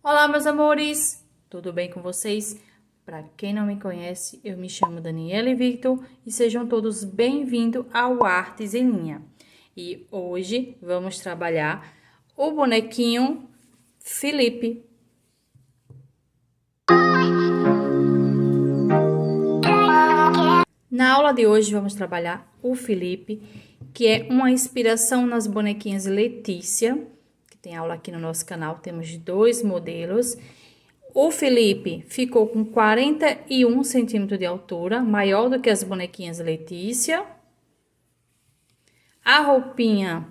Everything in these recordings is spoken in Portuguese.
Olá, meus amores! Tudo bem com vocês? Para quem não me conhece, eu me chamo Daniela Victor e sejam todos bem-vindos ao Artes em Linha. E hoje vamos trabalhar o bonequinho Felipe. Na aula de hoje vamos trabalhar o Felipe, que é uma inspiração nas bonequinhas Letícia, que tem aula aqui no nosso canal, temos 2 modelos. O Felipe ficou com 41 centímetros de altura, maior do que as bonequinhas Letícia. A roupinha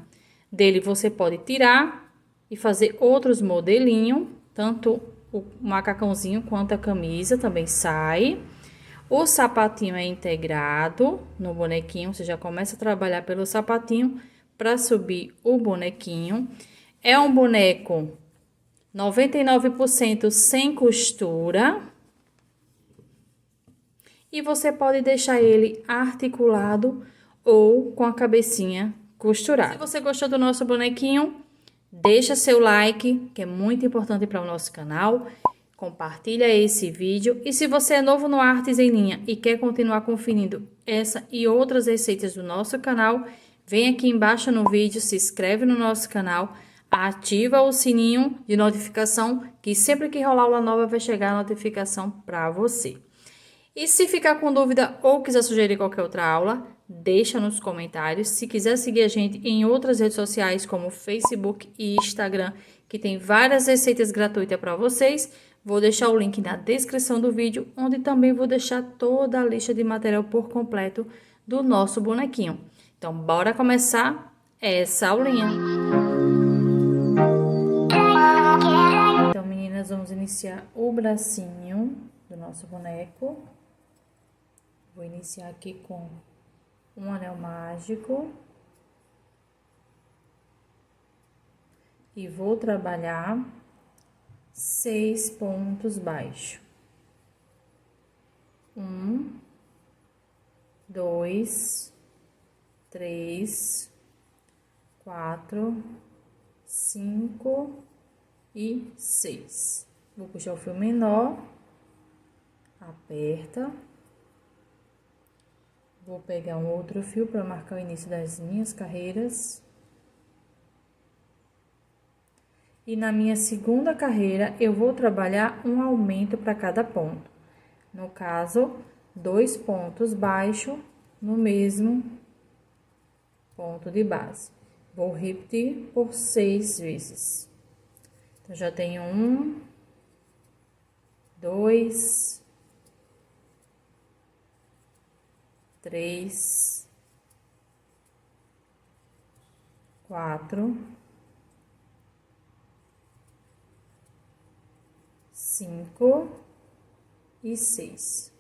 dele você pode tirar e fazer outros modelinhos, tanto o macacãozinho quanto a camisa também sai. O sapatinho é integrado no bonequinho, você já começa a trabalhar pelo sapatinho para subir o bonequinho. É um boneco 99% sem costura. E você pode deixar ele articulado ou com a cabecinha costurada. Se você gostou do nosso bonequinho, deixa seu like, que é muito importante para o nosso canal. Compartilha esse vídeo. E se você é novo no Artes em Linha e quer continuar conferindo essa e outras receitas do nosso canal, vem aqui embaixo no vídeo, se inscreve no nosso canal, ativa o sininho de notificação, que sempre que rolar aula nova vai chegar a notificação para você. E se ficar com dúvida ou quiser sugerir qualquer outra aula, deixa nos comentários. Se quiser seguir a gente em outras redes sociais como Facebook e Instagram, que tem várias receitas gratuitas para vocês, vou deixar o link na descrição do vídeo, onde também vou deixar toda a lista de material por completo do nosso bonequinho. Então, bora começar essa aulinha. Então, meninas, vamos iniciar o bracinho do nosso boneco. Vou iniciar aqui com um anel mágico. E vou trabalhar 6 pontos baixos. 1, 2, 3, 4, 5 e 6. Vou puxar o fio menor, aperta. Vou pegar um outro fio para marcar o início das minhas carreiras. E na minha segunda carreira, eu vou trabalhar um aumento para cada ponto. No caso, 2 pontos baixos no mesmo ponto de base. Vou repetir por 6 vezes. Então, já tenho 1, 2, 3, 4, 5 e 6.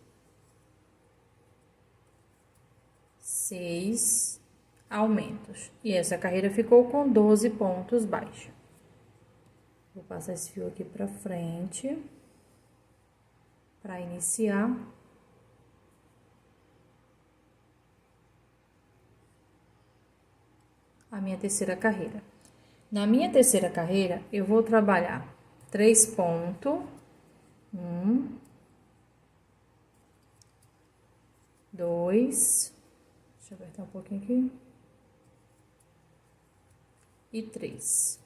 6 aumentos. E essa carreira ficou com 12 pontos baixos. Vou passar esse fio aqui pra frente, para iniciar. A minha terceira carreira. Na minha terceira carreira, eu vou trabalhar 3 pontos. 1, 2, deixa eu apertar um pouquinho aqui. E 3.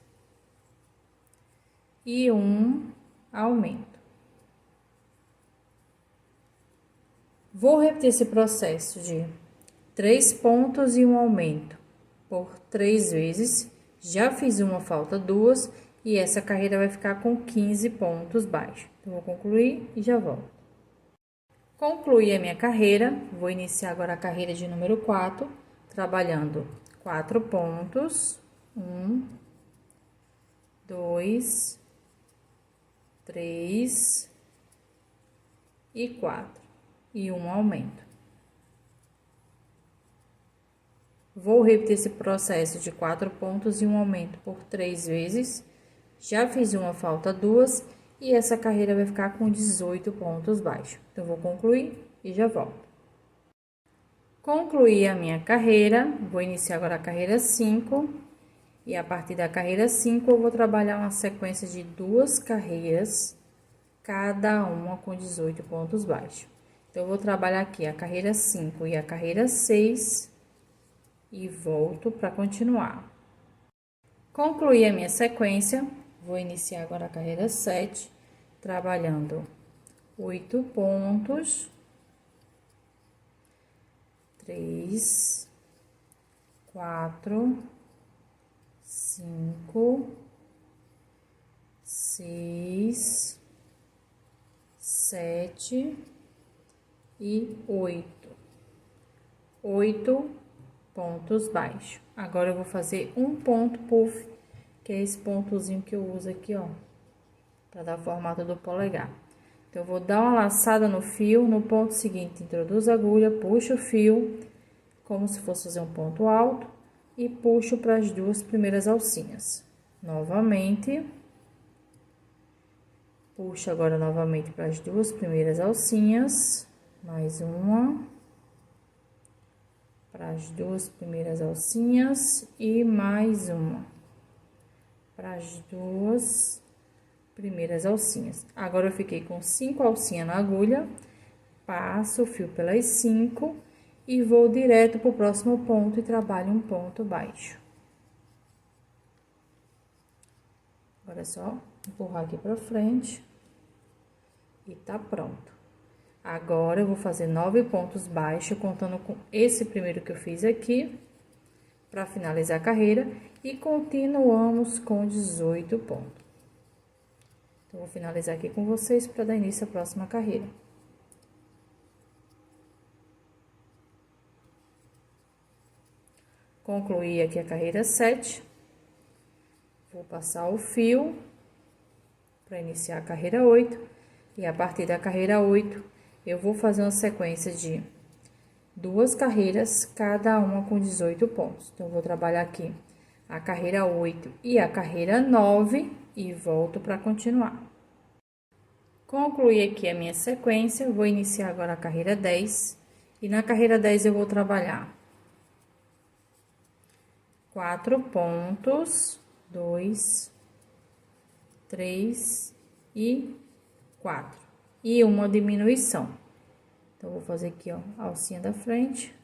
E 1 aumento. Vou repetir esse processo de 3 pontos e 1 aumento por 3 vezes. Já fiz uma, falta 2, e essa carreira vai ficar com 15 pontos baixos. Então, vou concluir e já volto. Concluí a minha carreira, vou iniciar agora a carreira de número 4, trabalhando 4 pontos. 1, 2, 3 e 4. E 1 aumento. Vou repetir esse processo de 4 pontos e 1 aumento por 3 vezes. Já fiz uma, falta 2, e essa carreira vai ficar com 18 pontos baixos. Então, vou concluir e já volto. Concluí a minha carreira, vou iniciar agora a carreira 5. E a partir da carreira 5, eu vou trabalhar uma sequência de 2 carreiras, cada uma com 18 pontos baixos. Então, eu vou trabalhar aqui a carreira 5 e a carreira 6 e volto para continuar. Concluí a minha sequência, vou iniciar agora a carreira 7, trabalhando 8 pontos, 3, 4, 5, 6, 7 e 8. 8 pontos baixos. Agora, eu vou fazer um ponto puff, que é esse pontozinho que eu uso aqui, ó, para dar formato do polegar. Então, eu vou dar uma laçada no fio, no ponto seguinte, introduzo a agulha, puxo o fio, como se fosse fazer um ponto alto, e puxo para as 2 primeiras alcinhas. Novamente, puxo agora novamente para as 2 primeiras alcinhas, mais uma, para as 2 primeiras alcinhas e mais uma, para as 2 primeiras alcinhas. Agora, eu fiquei com 5 alcinhas na agulha, passo o fio pelas 5 e vou direto para o próximo ponto e trabalho um ponto baixo. Agora, é só empurrar aqui para frente e tá pronto. Agora, eu vou fazer 9 pontos baixos, contando com esse primeiro que eu fiz aqui, para finalizar a carreira, e continuamos com 18 pontos. Então, vou finalizar aqui com vocês para dar início à próxima carreira. Concluí aqui a carreira 7. Vou passar o fio para iniciar a carreira 8. E a partir da carreira 8, eu vou fazer uma sequência de 2 carreiras, cada uma com 18 pontos. Então, eu vou trabalhar aqui a carreira 8 e a carreira 9 e volto para continuar. Concluí aqui a minha sequência, vou iniciar agora a carreira 10. E na carreira 10, eu vou trabalhar 4 pontos, 2, 3 e 4. E uma diminuição. Então, vou fazer aqui, ó, alcinha da frente,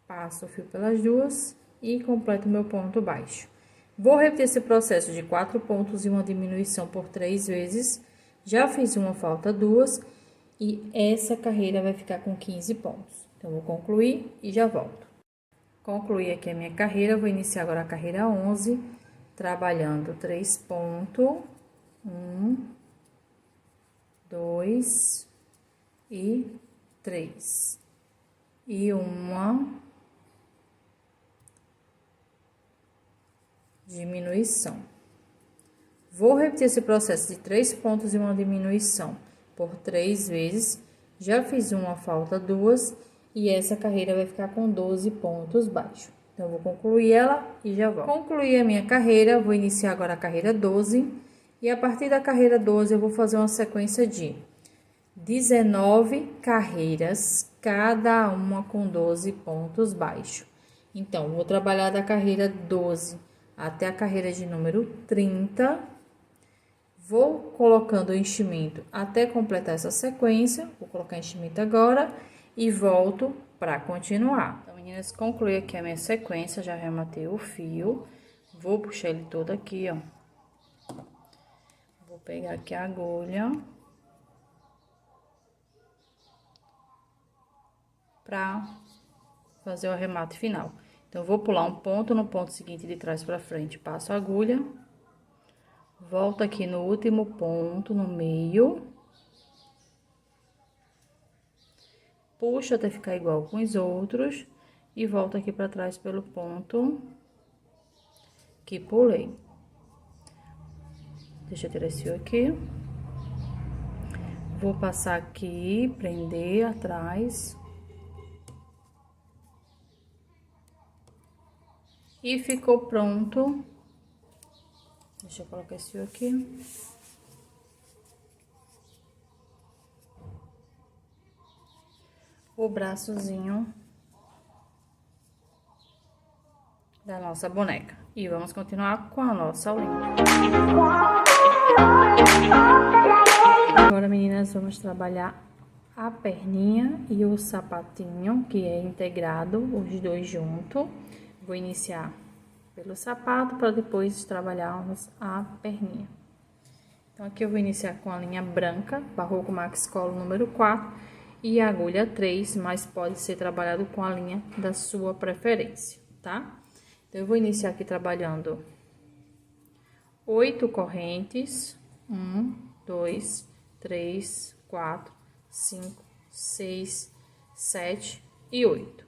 passo o fio pelas 2 e completo o meu ponto baixo. Vou repetir esse processo de 4 pontos e uma diminuição por 3 vezes. Já fiz uma, falta 2, e essa carreira vai ficar com 15 pontos. Então, vou concluir e já volto. Concluí aqui a minha carreira, vou iniciar agora a carreira 11, trabalhando 3 pontos, 1, 2 e 3. E uma diminuição. Vou repetir esse processo de 3 pontos e uma diminuição por 3 vezes. Já fiz uma, falta 2, e essa carreira vai ficar com 12 pontos baixos. Então, eu vou concluir ela e já volto. Concluí a minha carreira, vou iniciar agora a carreira 12. E a partir da carreira 12, eu vou fazer uma sequência de 19 carreiras, cada uma com 12 pontos baixos. Então, vou trabalhar da carreira 12 até a carreira de número 30. Vou colocando o enchimento até completar essa sequência. Vou colocar enchimento agora e volto para continuar. Então, meninas, concluí aqui a minha sequência, já rematei o fio. Vou puxar ele todo aqui, ó. Vou pegar aqui a agulha para fazer o arremate final. Então, eu vou pular um ponto, no ponto seguinte de trás para frente, passo a agulha, volto aqui no último ponto, no meio, puxo até ficar igual com os outros e volto aqui para trás pelo ponto que pulei. Deixa eu tirar esse fio aqui. Vou passar aqui, prender atrás. E ficou pronto. Deixa eu colocar esse fio aqui. O braçozinho da nossa boneca. E vamos continuar com a nossa aulinha. Agora, meninas, vamos trabalhar a perninha e o sapatinho, que é integrado, os dois juntos. Vou iniciar pelo sapato, para depois trabalharmos a perninha. Então, aqui eu vou iniciar com a linha branca, Barroco Max Colo número 4 e a agulha 3, mas pode ser trabalhado com a linha da sua preferência, tá? Então, eu vou iniciar aqui trabalhando 8 correntes, 1, 2, 3, 4, 5, 6, 7 e 8.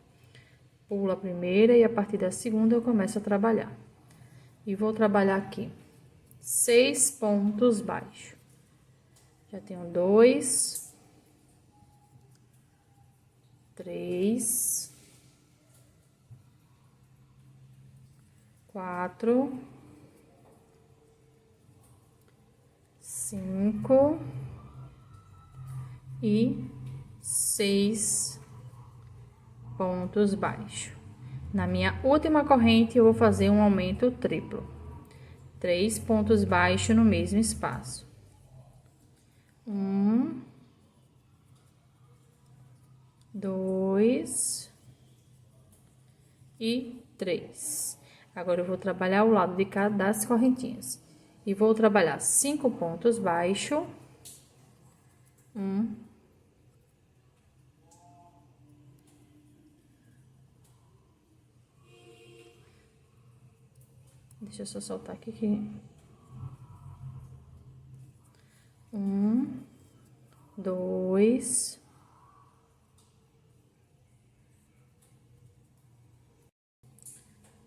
Pulo a primeira e a partir da segunda eu começo a trabalhar. E vou trabalhar aqui 6 pontos baixos. Já tenho 2, 3, 4, 5 e 6 pontos baixos. Na minha última corrente, eu vou fazer um aumento triplo. 3 pontos baixos no mesmo espaço. 1, 2 e 3. Agora, eu vou trabalhar o lado de cada das correntinhas. E vou trabalhar 5 pontos baixos. 1, deixa eu só soltar aqui. 1, 2,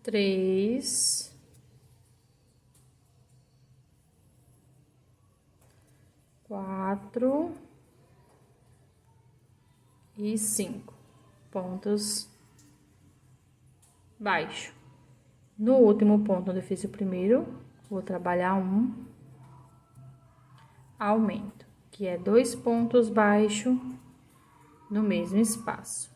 3, 4 e 5 pontos baixos. No último ponto onde eu fiz o primeiro, vou trabalhar um aumento, que é 2 pontos baixos no mesmo espaço.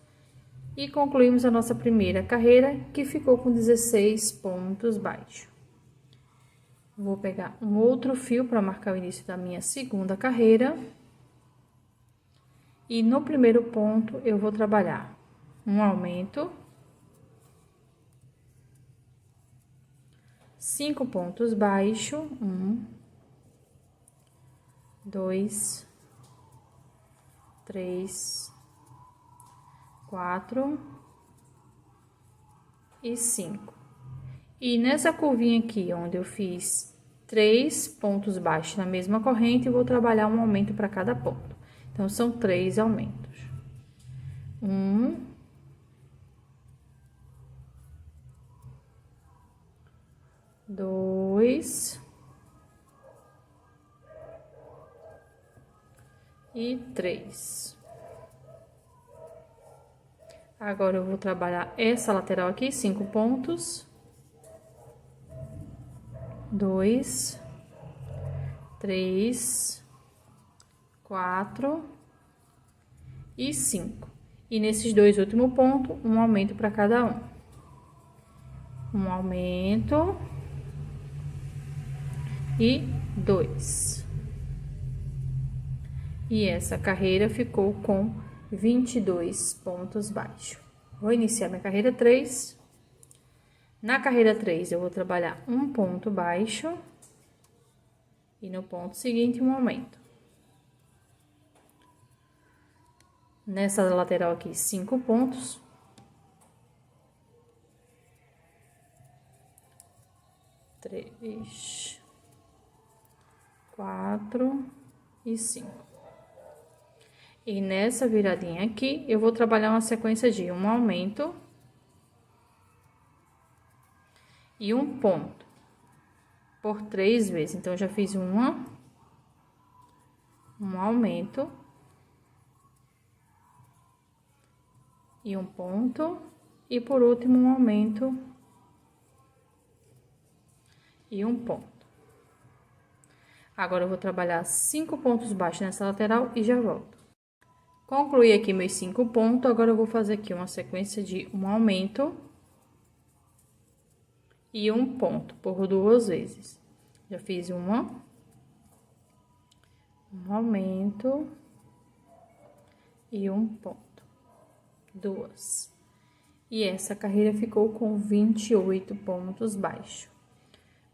E concluímos a nossa primeira carreira, que ficou com 16 pontos baixos. Vou pegar um outro fio para marcar o início da minha segunda carreira. E no primeiro ponto, eu vou trabalhar um aumento, 5 pontos baixos, 1, 2, 3, 4 e 5. E nessa curvinha aqui, onde eu fiz 3 pontos baixos na mesma corrente, eu vou trabalhar um aumento para cada ponto. Então, são 3 aumentos. 1, 2 e 3. Agora, eu vou trabalhar essa lateral aqui, 5 pontos. 2, 3, 4 e 5. E nesses dois últimos pontos, um aumento para cada um. Um aumento e 2. E essa carreira ficou com 22 pontos baixos. Vou iniciar minha carreira 3. Na carreira 3, eu vou trabalhar um ponto baixo. E no ponto seguinte, um aumento. Nessa lateral aqui, 5 pontos. 3, 4 e 5. E nessa viradinha aqui, eu vou trabalhar uma sequência de um aumento e um ponto por 3 vezes. Então, eu já fiz um aumento e um ponto, e por último, um aumento e um ponto. Agora, eu vou trabalhar 5 pontos baixos nessa lateral e já volto. Concluí aqui meus 5 pontos, agora eu vou fazer aqui uma sequência de um aumento e um ponto por 2 vezes. Já fiz um aumento e um ponto, 2. E essa carreira ficou com 28 pontos baixos.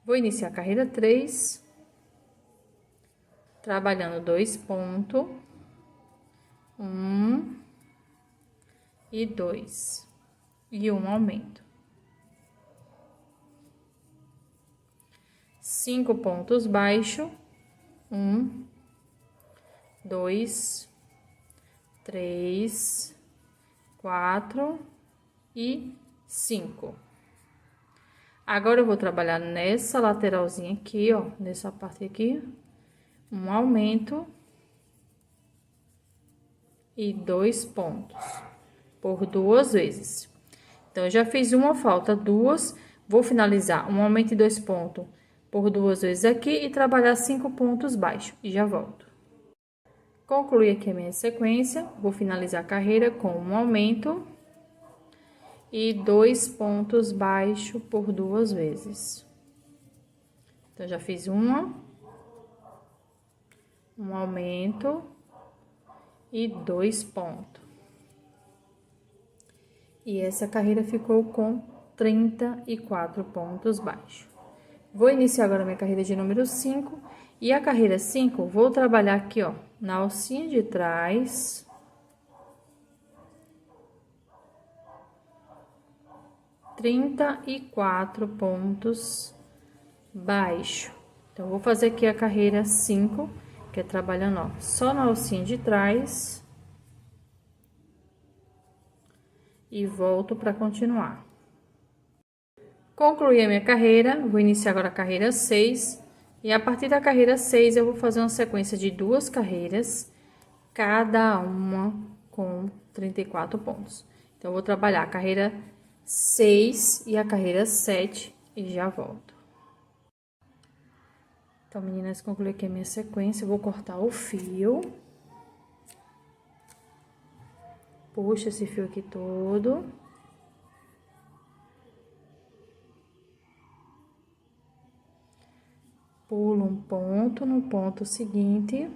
Vou iniciar a carreira 3, trabalhando 2 pontos, 1 e 2, e um aumento. 5 pontos baixos, 1, 2, 3, 4 e 5. Agora, eu vou trabalhar nessa lateralzinha aqui, ó, nessa parte aqui, um aumento e 2 pontos por 2 vezes. Então, eu já fiz uma, falta 2, vou finalizar um aumento e 2 pontos por 2 vezes aqui e trabalhar 5 pontos baixos e já volto. Concluí aqui a minha sequência, vou finalizar a carreira com um aumento e 2 pontos baixos por 2 vezes. Então, já fiz um aumento e 2 pontos. E essa carreira ficou com 34 pontos baixos. Vou iniciar agora a minha carreira de número 5. E a carreira 5, vou trabalhar aqui, ó, na alcinha de trás. (34 pontos baixo. Então, vou fazer aqui a carreira 5, que é trabalhando, ó, só na alcinha de trás. E volto para continuar. Concluí a minha carreira, vou iniciar agora a carreira 6. E a partir da carreira 6, eu vou fazer uma sequência de 2 carreiras, cada uma com 34 pontos. Então, eu vou trabalhar a carreira 6 e a carreira 7 e já volto. Então, meninas, concluí aqui a minha sequência, eu vou cortar o fio. Puxa esse fio aqui todo. Pulo um ponto no ponto seguinte.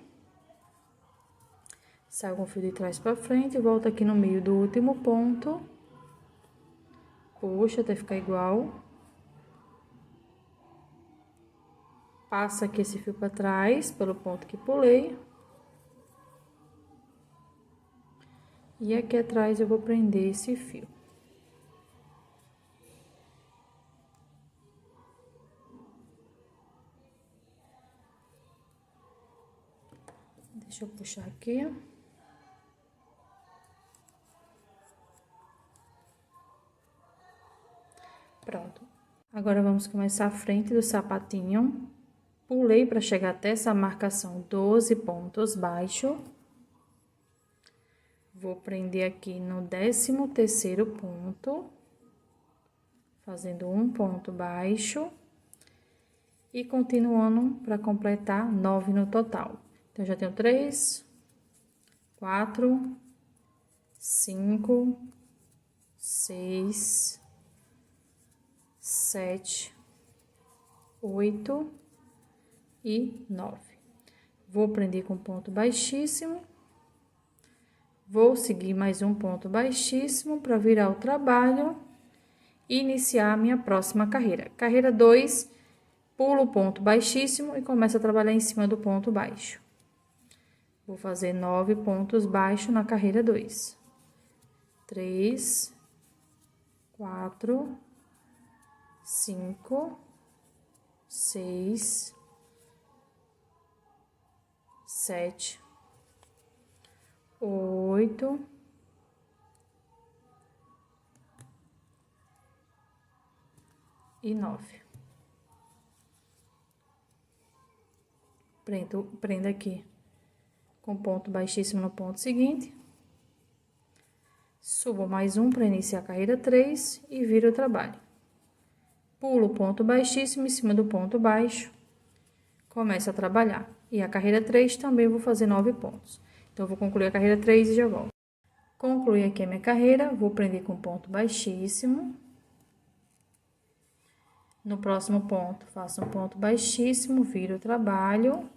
Saio com o fio de trás pra frente e volto aqui no meio do último ponto. Puxa até ficar igual. Passo aqui esse fio pra trás, pelo ponto que pulei. E aqui atrás eu vou prender esse fio. Deixa eu puxar aqui. Pronto. Agora, vamos começar a frente do sapatinho. Pulei para chegar até essa marcação 12 pontos baixo. Vou prender aqui no 13º ponto, fazendo um ponto baixo. E continuando para completar 9 no total. Então, já tenho 3, 4, 5, 6, 7, 8 e 9. Vou prender com ponto baixíssimo. Vou seguir mais um ponto baixíssimo para virar o trabalho e iniciar a minha próxima carreira. Carreira 2, pulo o ponto baixíssimo e começo a trabalhar em cima do ponto baixo. Vou fazer 9 pontos baixos na carreira 2. 3, 4, 5, 6, 7, 8, 9. Prendo aqui com ponto baixíssimo no ponto seguinte. Subo mais um para iniciar a carreira 3 e viro o trabalho. Pulo o ponto baixíssimo em cima do ponto baixo. Começo a trabalhar. E a carreira 3 também vou fazer 9 pontos. Então, eu vou concluir a carreira 3 e já volto. Concluí aqui a minha carreira, vou prender com ponto baixíssimo. No próximo ponto, faço um ponto baixíssimo, viro o trabalho,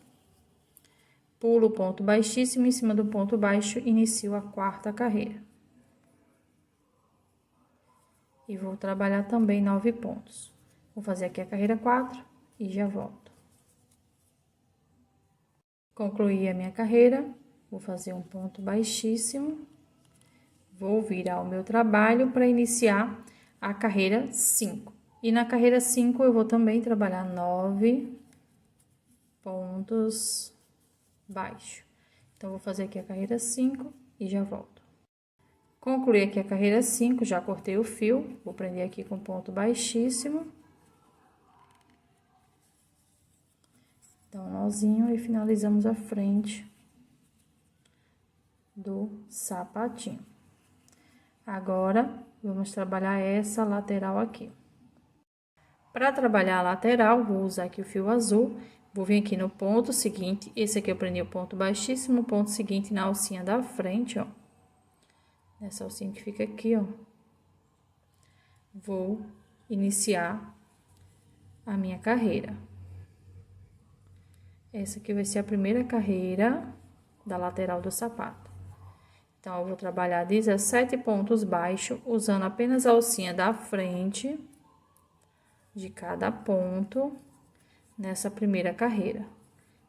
pulo o ponto baixíssimo, em cima do ponto baixo, inicio a quarta carreira. E vou trabalhar também 9 pontos. Vou fazer aqui a carreira 4 e já volto. Concluí a minha carreira, vou fazer um ponto baixíssimo, vou virar o meu trabalho para iniciar a carreira 5. E na carreira 5 eu vou também trabalhar 9 pontos baixos. Então, vou fazer aqui a carreira 5 e já volto. Concluí aqui a carreira 5, já cortei o fio, vou prender aqui com ponto baixíssimo. Dá um nozinho e finalizamos a frente do sapatinho. Agora, vamos trabalhar essa lateral aqui. Para trabalhar a lateral, vou usar aqui o fio azul, vou vir aqui no ponto seguinte, esse aqui eu prendi o ponto baixíssimo, o ponto seguinte na alcinha da frente, ó. Nessa alcinha que fica aqui, ó. Vou iniciar a minha carreira. Essa aqui vai ser a primeira carreira da lateral do sapato. Então, eu vou trabalhar 17 pontos baixos, usando apenas a alcinha da frente de cada ponto nessa primeira carreira.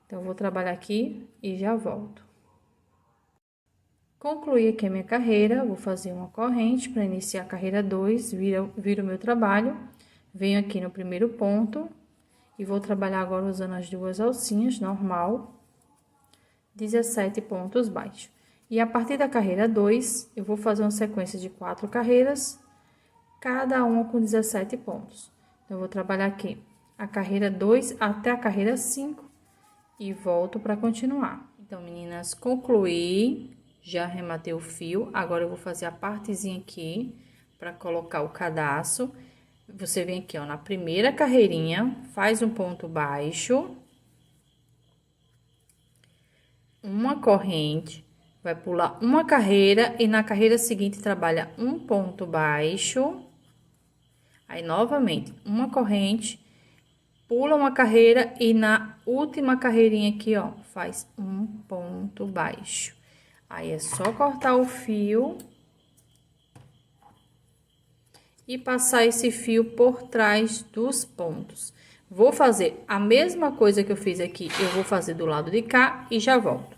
Então, eu vou trabalhar aqui e já volto. Concluí aqui a minha carreira, vou fazer uma corrente para iniciar a carreira 2, viro o meu trabalho, venho aqui no primeiro ponto e vou trabalhar agora usando as duas alcinhas, normal, 17 pontos baixos. E a partir da carreira 2, eu vou fazer uma sequência de 4 carreiras, cada uma com 17 pontos. Então, eu vou trabalhar aqui a carreira 2 até a carreira 5 e volto para continuar. Então, meninas, concluí. Já arrematei o fio, agora eu vou fazer a partezinha aqui para colocar o cadarço. Você vem aqui, ó, na primeira carreirinha, faz um ponto baixo, uma corrente, vai pular uma carreira e na carreira seguinte trabalha um ponto baixo. Aí, novamente, uma corrente, pula uma carreira e na última carreirinha aqui, ó, faz um ponto baixo. Aí, é só cortar o fio e passar esse fio por trás dos pontos. Vou fazer a mesma coisa que eu fiz aqui, eu vou fazer do lado de cá e já volto.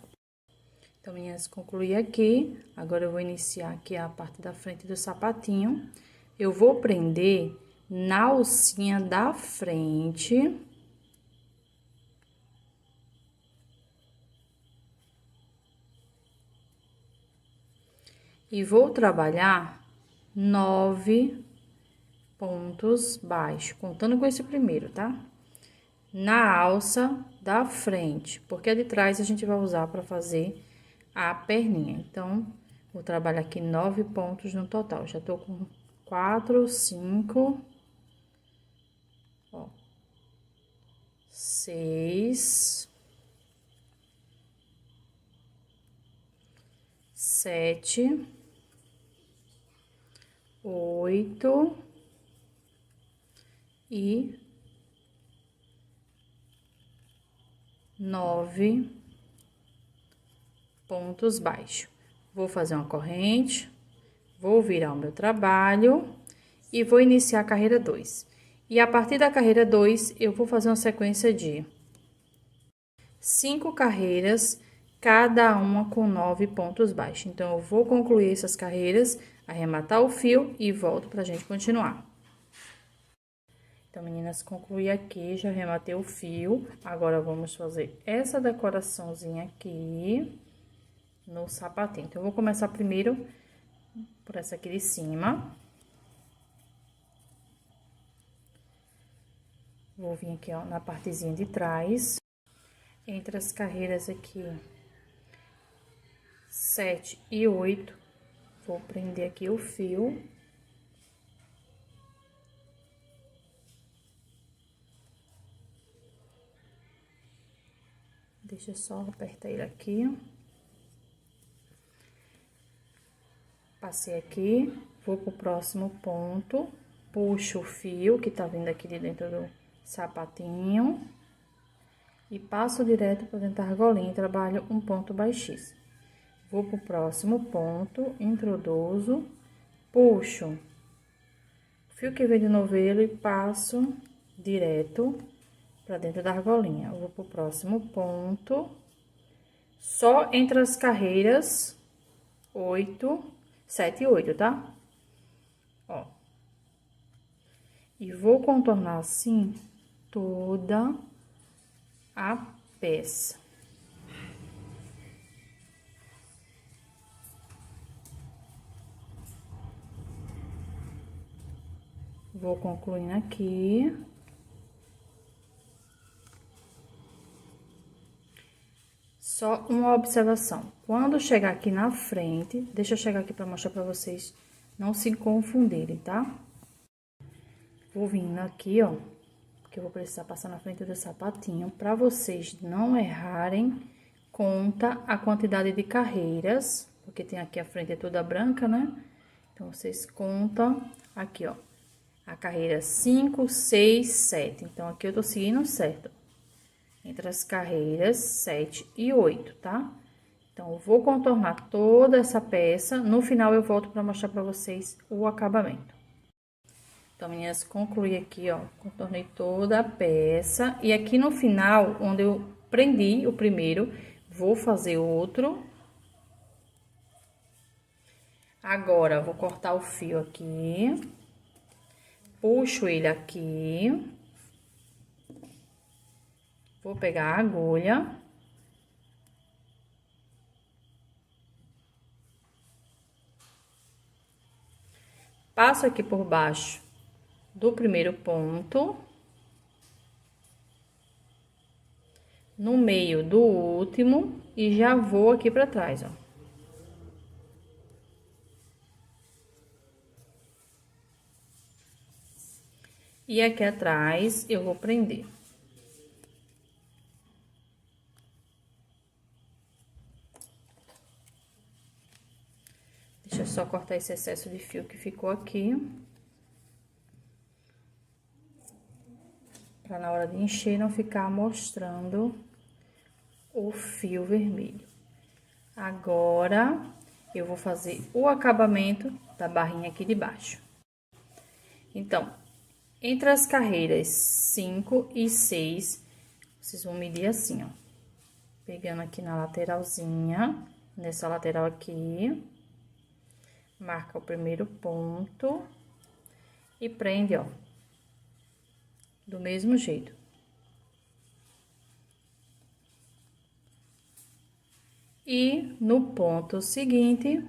Então, meninas, concluí aqui. Agora, eu vou iniciar aqui a parte da frente do sapatinho. Eu vou prender na alcinha da frente. E vou trabalhar 9 pontos baixos, contando com esse primeiro, tá? Na alça da frente, porque a de trás a gente vai usar para fazer a perninha. Então, vou trabalhar aqui 9 pontos no total. Já tô com 4, 5, ó, 6, 7, 8 e 9 pontos baixos. Vou fazer uma corrente, vou virar o meu trabalho e vou iniciar a carreira 2. E a partir da carreira 2, eu vou fazer uma sequência de 5 carreiras, cada uma com 9 pontos baixos. Então, eu vou concluir essas carreiras, arrematar o fio e volto pra gente continuar. Então, meninas, concluí aqui, já arrematei o fio. Agora, vamos fazer essa decoraçãozinha aqui no sapatinho. Então, eu vou começar primeiro por essa aqui de cima. Vou vir aqui, ó, na partezinha de trás. Entre as carreiras aqui, 7 e 8, vou prender aqui o fio. Deixa eu só apertar ele aqui. Passei aqui, vou pro próximo ponto, puxo o fio que tá vindo aqui de dentro do sapatinho e passo direto para dentro da argolinha e trabalho um ponto baixíssimo. Vou pro próximo ponto, introduzo, puxo o fio que vem de novelo e passo direto para dentro da argolinha. Eu vou pro próximo ponto, só entre as carreiras 8, 7 e 8, tá? Ó. E vou contornar assim toda a peça. Vou concluindo aqui. Só uma observação. Quando chegar aqui na frente, deixa eu chegar aqui para mostrar para vocês não se confundirem, tá? Vou vindo aqui, ó, porque eu vou precisar passar na frente do sapatinho. Para vocês não errarem, conta a quantidade de carreiras, porque tem aqui a frente toda branca, né? Então, vocês contam aqui, ó, a carreira 5, 6, 7. Então, aqui eu tô seguindo certo. Entre as carreiras 7 e 8, tá? Então, eu vou contornar toda essa peça. No final, eu volto para mostrar para vocês o acabamento. Então, meninas, concluí aqui, ó, contornei toda a peça. E aqui no final, onde eu prendi o primeiro, vou fazer outro. Agora, vou cortar o fio aqui. Puxo ele aqui. Vou pegar a agulha. Passo aqui por baixo do primeiro ponto. No meio do último e já vou aqui pra trás, ó. E aqui atrás eu vou prender. Deixa eu só cortar esse excesso de fio que ficou aqui. Pra na hora de encher não ficar mostrando o fio vermelho. Agora, eu vou fazer o acabamento da barrinha aqui de baixo. Então, entre as carreiras 5 e 6, vocês vão medir assim, ó. Pegando aqui na lateralzinha, nessa lateral aqui. Marca o primeiro ponto e prende, ó, do mesmo jeito. E no ponto seguinte,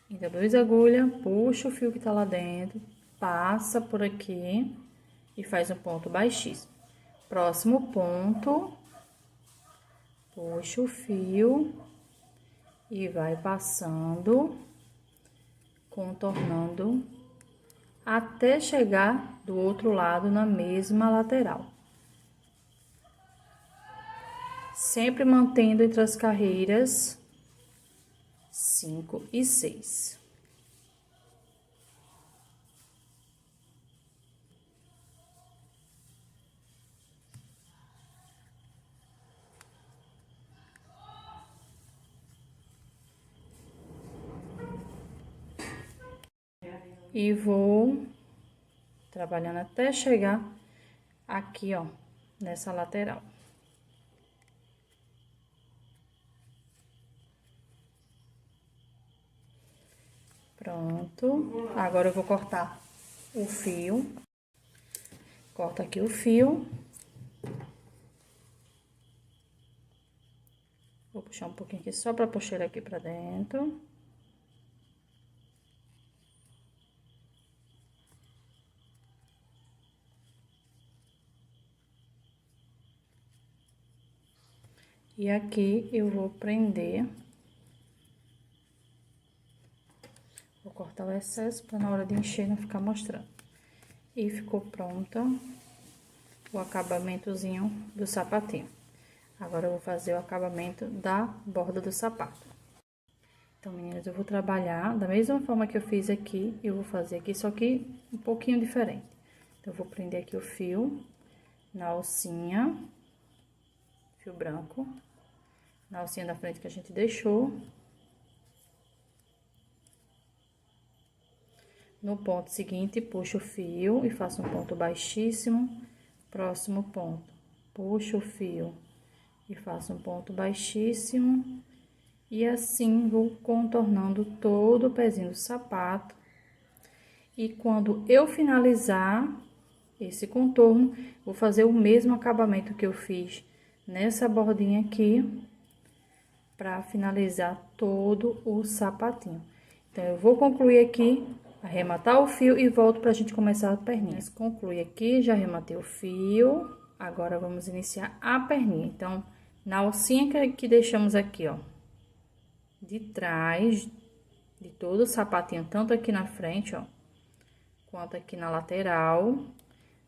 introduz a agulha, puxa o fio que tá lá dentro, passa por aqui e faz um ponto baixíssimo. Próximo ponto, puxa o fio e vai passando, contornando, até chegar do outro lado na mesma lateral. Sempre mantendo entre as carreiras 5 e 6. E vou trabalhando até chegar aqui, ó, nessa lateral. Pronto. Agora eu vou cortar o fio. Corta aqui o fio. Vou puxar um pouquinho aqui só pra puxar ele aqui pra dentro. E aqui eu vou prender. Vou cortar o excesso para na hora de encher não ficar mostrando. E ficou pronta o acabamentozinho do sapatinho. Agora eu vou fazer o acabamento da borda do sapato. Então, meninas, eu vou trabalhar da mesma forma que eu fiz aqui, eu vou fazer aqui, só que um pouquinho diferente. Então, eu vou prender aqui o fio na alcinha, fio branco, na alcinha da frente que a gente deixou. No ponto seguinte, puxo o fio e faço um ponto baixíssimo. Próximo ponto, puxo o fio e faço um ponto baixíssimo. E assim, vou contornando todo o pezinho do sapato. E quando eu finalizar esse contorno, vou fazer o mesmo acabamento que eu fiz nessa bordinha aqui, para finalizar todo o sapatinho. Então, eu vou concluir aqui, arrematar o fio e volto pra gente começar a perninha. Concluí aqui, já arrematei o fio, agora vamos iniciar a perninha. Então, na alcinha que deixamos aqui, ó, de trás de todo o sapatinho, tanto aqui na frente, ó, quanto aqui na lateral,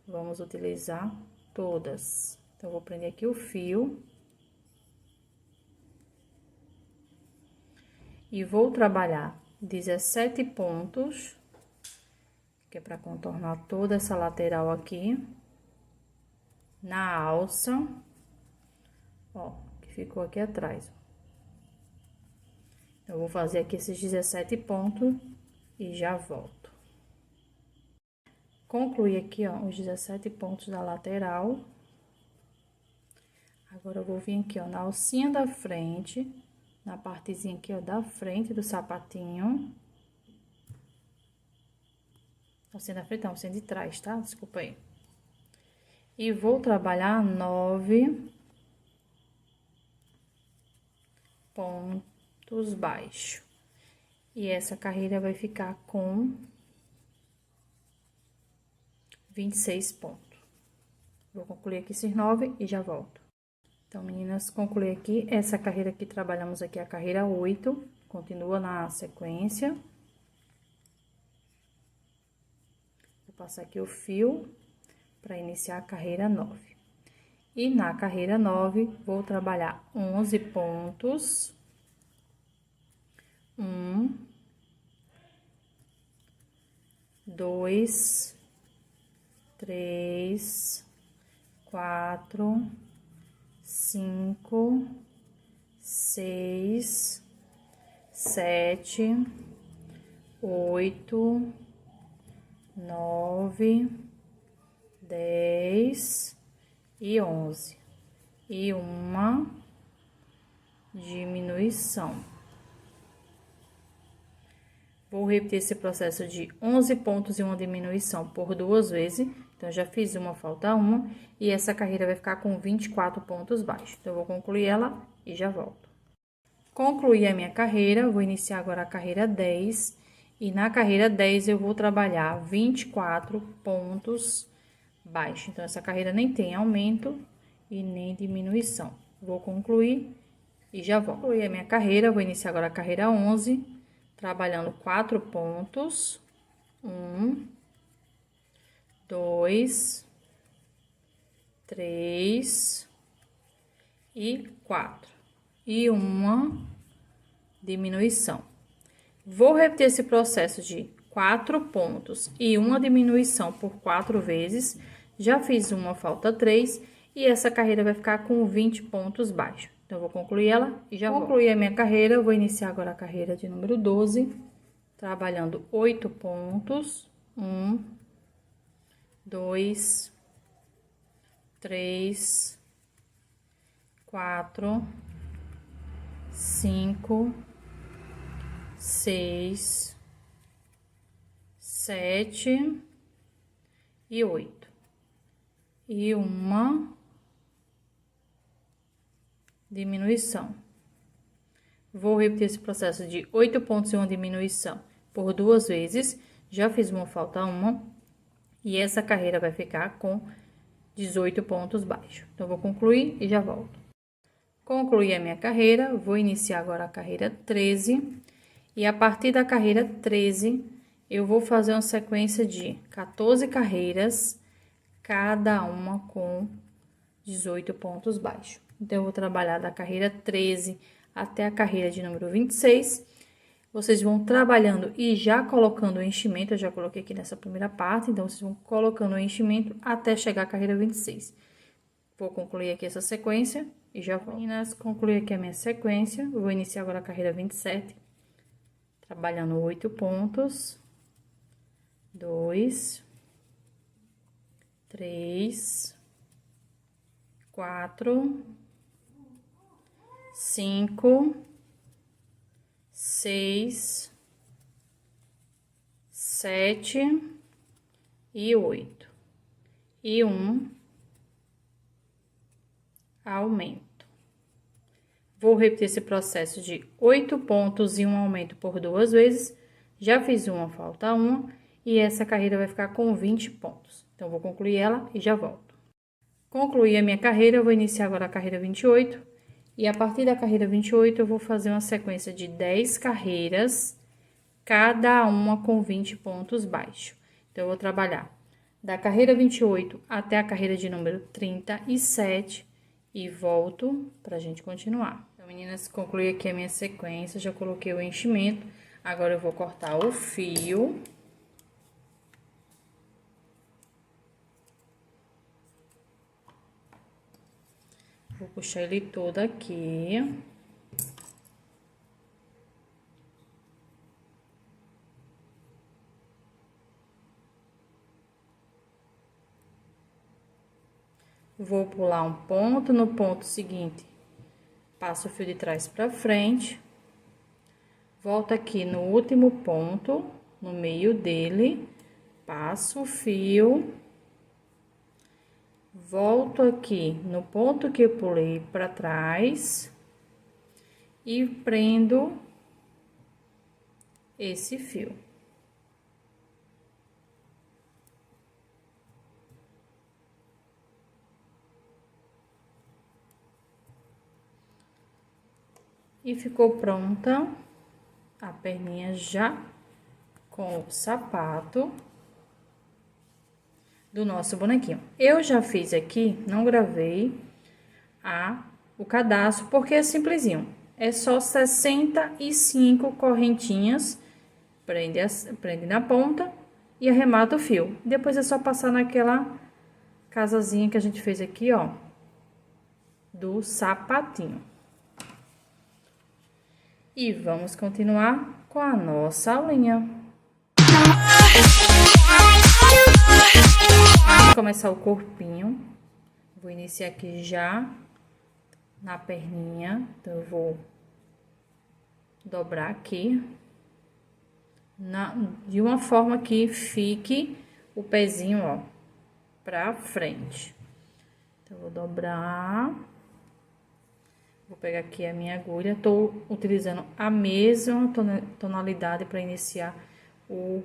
vamos utilizar todas. Então, vou prender aqui o fio. E vou trabalhar 17 pontos, que é para contornar toda essa lateral aqui, na alça, ó, que ficou aqui atrás. Eu vou fazer aqui esses 17 pontos e já volto. Concluí aqui, ó, os 17 pontos da lateral. Agora, eu vou vir aqui, ó, na alcinha da frente, na partezinha aqui, ó, da frente do sapatinho. Alcinha da frente, não, alcinha de trás, tá? Desculpa aí. E vou trabalhar 9 pontos baixos. E essa carreira vai ficar com 26 pontos. Vou concluir aqui esses 9 e já volto. Então, meninas, concluí aqui essa carreira que trabalhamos aqui, a carreira 8, continua na sequência. Vou passar aqui o fio para iniciar a carreira 9. E na carreira 9, vou trabalhar 11 pontos. 1, 2, 3, 4, 5, 6, 7, 8, 9, 10 e 11. E uma diminuição. Vou repetir esse processo de 11 pontos e uma diminuição por 2 vezes. Então, já fiz uma, falta uma. E essa carreira vai ficar com 24 pontos baixos. Então, eu vou concluir ela e já volto. Concluí a minha carreira, vou iniciar agora a carreira 10. E na carreira 10, eu vou trabalhar 24 pontos baixos. Então, essa carreira nem tem aumento e nem diminuição. Vou concluir e já volto. Concluí a minha carreira, vou iniciar agora a carreira 11. Trabalhando 4 pontos, 1, 2, 3 e 4. E uma diminuição. Vou repetir esse processo de 4 pontos e uma diminuição por 4 vezes. Já fiz uma, falta 3, e essa carreira vai ficar com 20 pontos baixos. Então, eu vou concluir ela e já concluí a minha carreira. Eu vou iniciar agora a carreira de número 12, trabalhando 8 pontos. 1, 2, 3, 4, 5, 6, 7 e 8. E uma diminuição. Vou repetir esse processo de 8 pontos e uma diminuição por 2 vezes. Já fiz uma, falta uma. E essa carreira vai ficar com 18 pontos baixos. Então, vou concluir e já volto. Concluí a minha carreira, vou iniciar agora a carreira 13. E a partir da carreira 13, eu vou fazer uma sequência de 14 carreiras, cada uma com 18 pontos baixos. Então, eu vou trabalhar da carreira 13 até a carreira de número 26. Vocês vão trabalhando e já colocando o enchimento, eu já coloquei aqui nessa primeira parte, então vocês vão colocando o enchimento até chegar à carreira 26. Vou concluir aqui essa sequência e já volto. Meninas, concluí aqui a minha sequência, vou iniciar agora a carreira 27, trabalhando 8 pontos, 2, 3, 4, 5, 6, 7 e 8. E um aumento. Vou repetir esse processo de 8 pontos e um aumento por 2 vezes. Já fiz uma, falta uma. E essa carreira vai ficar com 20 pontos. Então, vou concluir ela e já volto. Concluí a minha carreira, eu vou iniciar agora a carreira 28. E a partir da carreira 28, eu vou fazer uma sequência de 10 carreiras, cada uma com 20 pontos baixos. Então, eu vou trabalhar da carreira 28 até a carreira de número 37 e volto pra gente continuar. Então, meninas, concluí aqui a minha sequência, já coloquei o enchimento. Agora, eu vou cortar o fio. Vou puxar ele todo aqui. Vou pular um ponto, no ponto seguinte, passo o fio de trás pra frente. Volto aqui no último ponto, no meio dele, passo o fio. Volto aqui no ponto que eu pulei pra trás e prendo esse fio. E ficou pronta a perninha já com o sapato do nosso bonequinho. Eu já fiz aqui, não gravei o cadastro, porque é simplesinho. É só 65 correntinhas, prende na ponta e arremata o fio. Depois é só passar naquela casazinha que a gente fez aqui, ó, do sapatinho. E vamos continuar com a nossa aulinha. Vamos começar o corpinho. Vou iniciar aqui já na perninha. Então, eu vou dobrar aqui de uma forma que fique o pezinho, ó, pra frente. Então, eu vou dobrar. Vou pegar aqui a minha agulha, tô utilizando a mesma tonalidade para iniciar o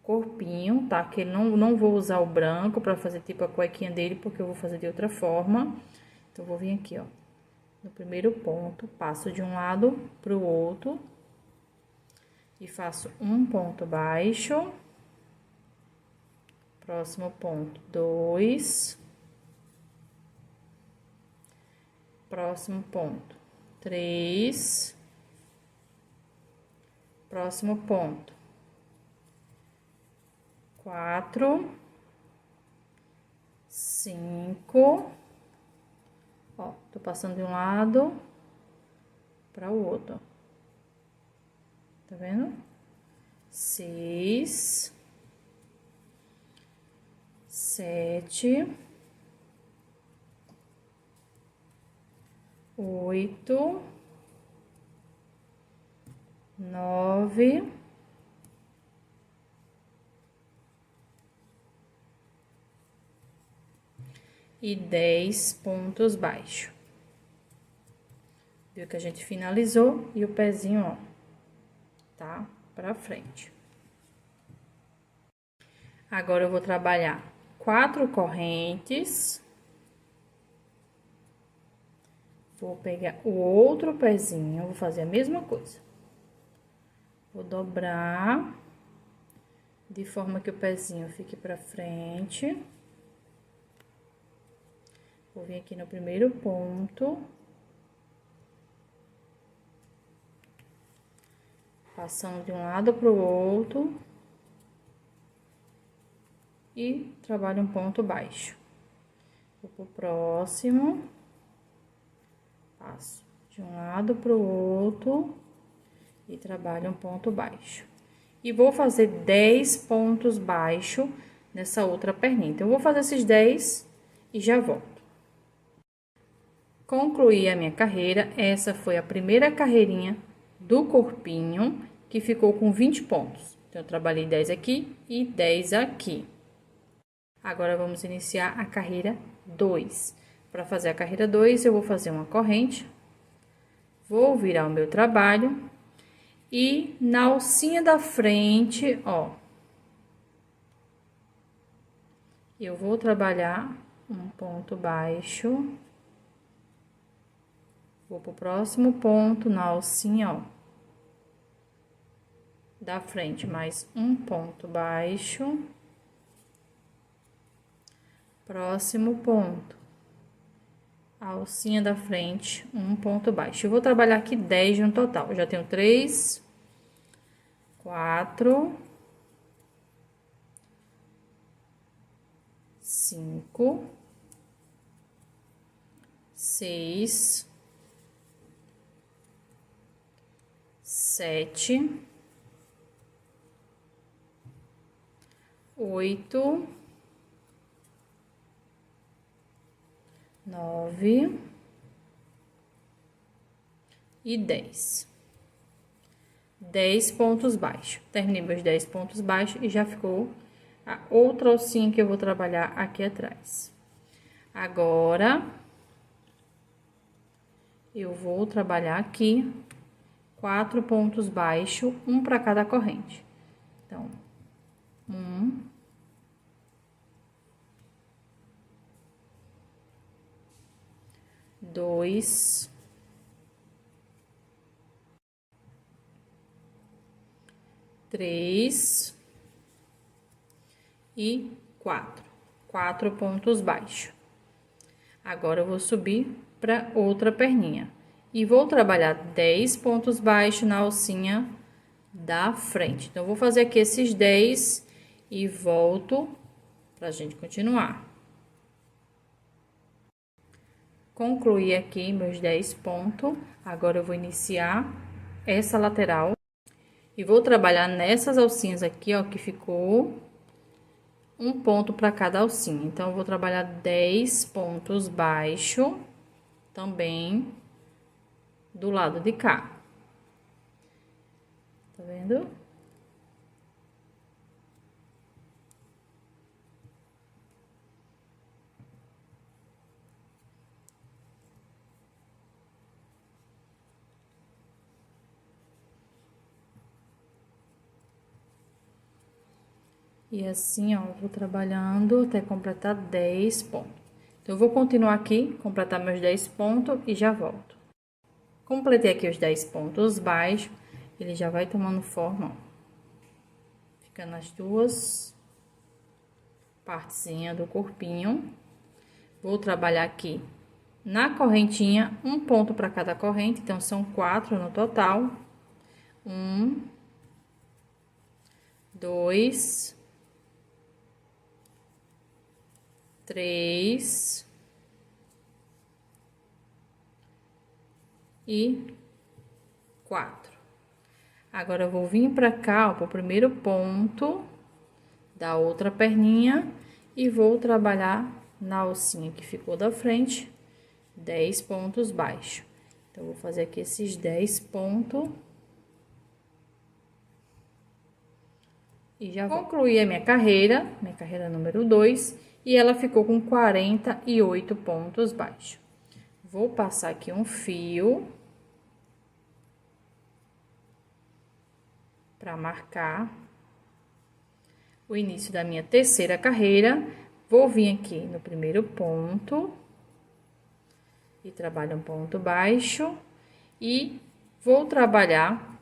corpinho, tá? Que não vou usar o branco para fazer tipo a cuequinha dele, porque eu vou fazer de outra forma. Então, vou vir aqui, ó, no primeiro ponto, passo de um lado pro outro e faço um ponto baixo. Próximo ponto, 2. Próximo ponto, 3. Próximo ponto, 4, 5. Ó, tô passando de um lado para o outro. Tá vendo? 6, 7, 8, 9, 10 pontos baixos. Viu que a gente finalizou e o pezinho, ó, tá pra frente. Agora, eu vou trabalhar 4 correntes. Vou pegar o outro pezinho, vou fazer a mesma coisa. Vou dobrar de forma que o pezinho fique pra frente. Vou vir aqui no primeiro ponto. Passando de um lado para o outro. E trabalho um ponto baixo. Vou pro próximo. Passo de um lado para o outro. E trabalho um ponto baixo. E vou fazer 10 pontos baixos nessa outra perninha. Então, eu vou fazer esses 10 e já volto. Concluí a minha carreira. Essa foi a primeira carreirinha do corpinho, que ficou com 20 pontos. Então, eu trabalhei 10 aqui e 10 aqui. Agora, vamos iniciar a carreira 2. Para fazer a carreira 2, eu vou fazer uma corrente. Vou virar o meu trabalho. E na alcinha da frente, ó, eu vou trabalhar um ponto baixo. Vou pro próximo ponto na alcinha, ó, da frente, mais um ponto baixo. Próximo ponto, a alcinha da frente, um ponto baixo. Eu vou trabalhar aqui 10 no total. Eu já tenho 3, 4, 5, 6, 7, 8, 9 e 10. 10 pontos baixos. Terminei meus 10 pontos baixos e já ficou a outra alcinha que eu vou trabalhar aqui atrás. Agora, eu vou trabalhar aqui 4 pontos baixos, um para cada corrente. Então, 1, 2, 3 e 4. 4 pontos baixos. Agora, eu vou subir para outra perninha. E vou trabalhar 10 pontos baixos na alcinha da frente. Então, eu vou fazer aqui esses 10 e volto pra gente continuar. Concluí aqui meus 10 pontos. Agora, eu vou iniciar essa lateral. E vou trabalhar nessas alcinhas aqui, ó, que ficou um ponto para cada alcinha. Então, eu vou trabalhar 10 pontos baixos também do lado de cá. Tá vendo? E assim, ó, eu vou trabalhando até completar 10 pontos. Então, eu vou continuar aqui, completar meus 10 pontos e já volto. Completei aqui os 10 pontos baixos, ele já vai tomando forma, ó. Fica nas duas partezinhas do corpinho. Vou trabalhar aqui na correntinha, um ponto para cada corrente, então, são 4 no total. 1, 2, 3 e 4. Agora, eu vou vir pra cá, ó, pro primeiro ponto da outra perninha e vou trabalhar na alcinha que ficou da frente, 10 pontos baixos. Então, eu vou fazer aqui esses 10 pontos. E já concluí a minha carreira número 2, e ela ficou com 48 pontos baixos. Vou passar aqui um fio para marcar o início da minha terceira carreira. Vou vir aqui no primeiro ponto e trabalho um ponto baixo e vou trabalhar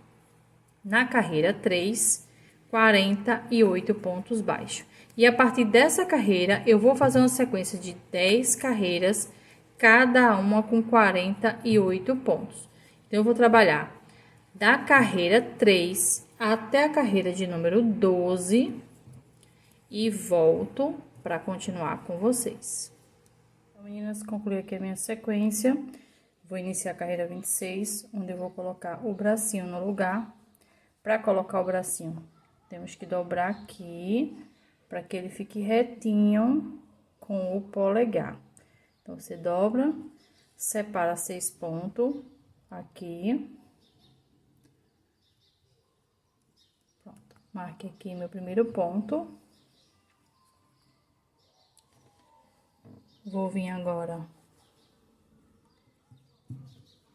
na carreira 3, 48 pontos baixos. E a partir dessa carreira, eu vou fazer uma sequência de 10 carreiras, cada uma com 48 pontos. Então, eu vou trabalhar da carreira 3 até a carreira de número 12 e volto para continuar com vocês. Então, meninas, concluí aqui a minha sequência. Vou iniciar a carreira 26, onde eu vou colocar o bracinho no lugar. Para colocar o bracinho, temos que dobrar aqui, para que ele fique retinho com o polegar. Então, você dobra, separa 6 pontos aqui. Pronto, marque aqui meu primeiro ponto. Vou vir agora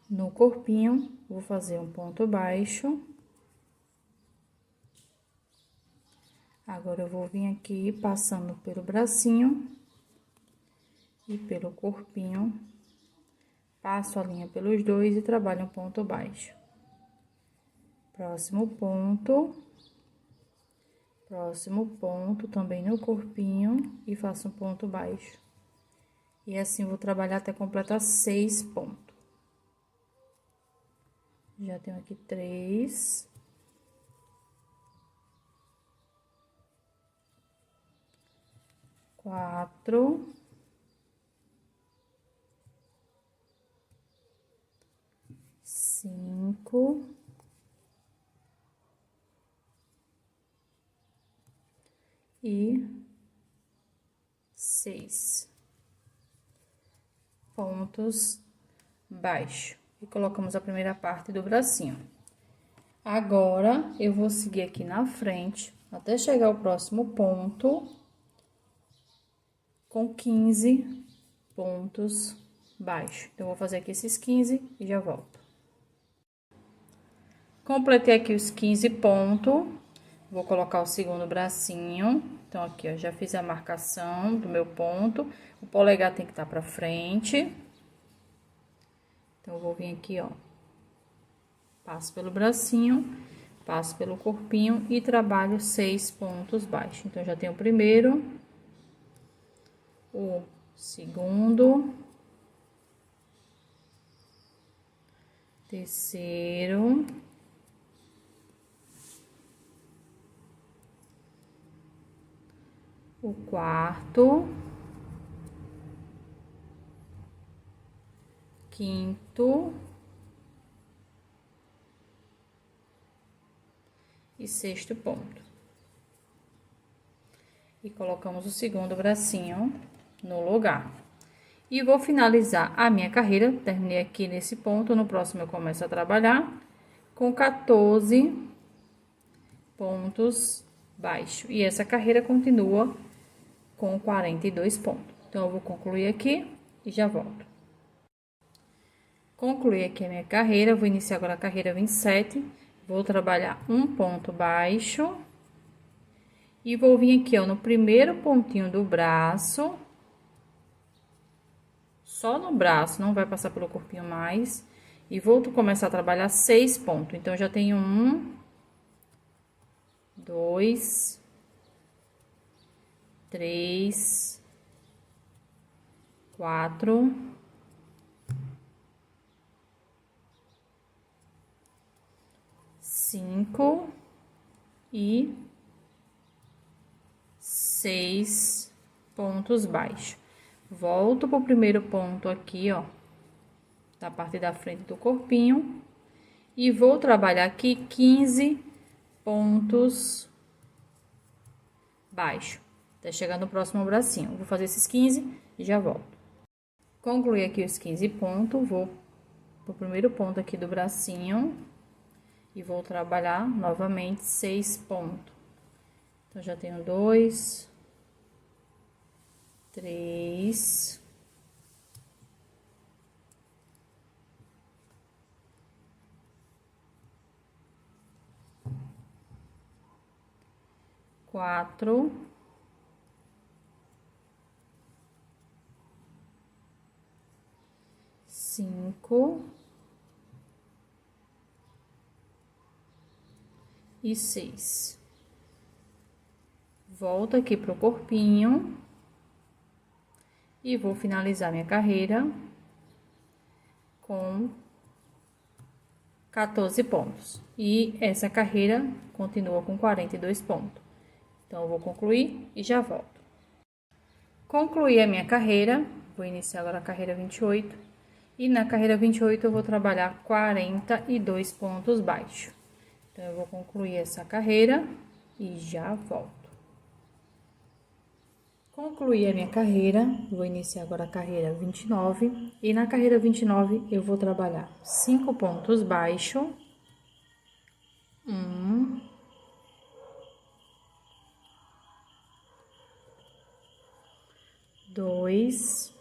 no corpinho, vou fazer um ponto baixo. Agora, eu vou vir aqui passando pelo bracinho e pelo corpinho. Passo a linha pelos dois e trabalho um ponto baixo. Próximo ponto também no corpinho e faço um ponto baixo. E assim, vou trabalhar até completar 6 pontos. Já tenho aqui 3. 4. 5. E 6 pontos baixos. E colocamos a primeira parte do bracinho. Agora, eu vou seguir aqui na frente, até chegar ao próximo ponto, com 15 pontos baixos. Então, eu vou fazer aqui esses 15 e já volto. Completei aqui os 15 pontos, vou colocar o segundo bracinho. Então, aqui, ó, já fiz a marcação do meu ponto. O polegar tem que estar pra frente. Então, eu vou vir aqui, ó. Passo pelo bracinho, passo pelo corpinho e trabalho 6 pontos baixos. Então, já tenho o primeiro, o segundo, terceiro, o quarto, quinto e sexto ponto. E colocamos o segundo bracinho no lugar. E vou finalizar a minha carreira, terminei aqui nesse ponto, no próximo eu começo a trabalhar com 14 pontos baixos. E essa carreira continua com 42 pontos. Então, eu vou concluir aqui e já volto. Concluí aqui a minha carreira, vou iniciar agora a carreira 27, vou trabalhar um ponto baixo. E vou vir aqui, ó, no primeiro pontinho do braço, só no braço, não vai passar pelo corpinho mais. E vou começar a trabalhar 6 pontos. Então, já tenho 1, 2, 3, 4, 5 e 6 pontos baixos. Volto pro primeiro ponto aqui, ó, da parte da frente do corpinho, e vou trabalhar aqui 15 pontos baixos, até chegar no próximo bracinho. Vou fazer esses 15 e já volto. Concluí aqui os 15 pontos, vou pro primeiro ponto aqui do bracinho e vou trabalhar novamente 6 pontos. Então, já tenho 2, 3, 4, 5 e 6. Volto aqui pro corpinho e vou finalizar minha carreira com 14 pontos. E essa carreira continua com 42 pontos. Então, eu vou concluir e já volto. Concluí a minha carreira, vou iniciar agora a carreira 28. E na carreira 28 eu vou trabalhar 42 pontos baixos. Então, eu vou concluir essa carreira e já volto. Concluí a minha carreira, vou iniciar agora a carreira 29. E na carreira 29 eu vou trabalhar 5 pontos baixos. 1, 2,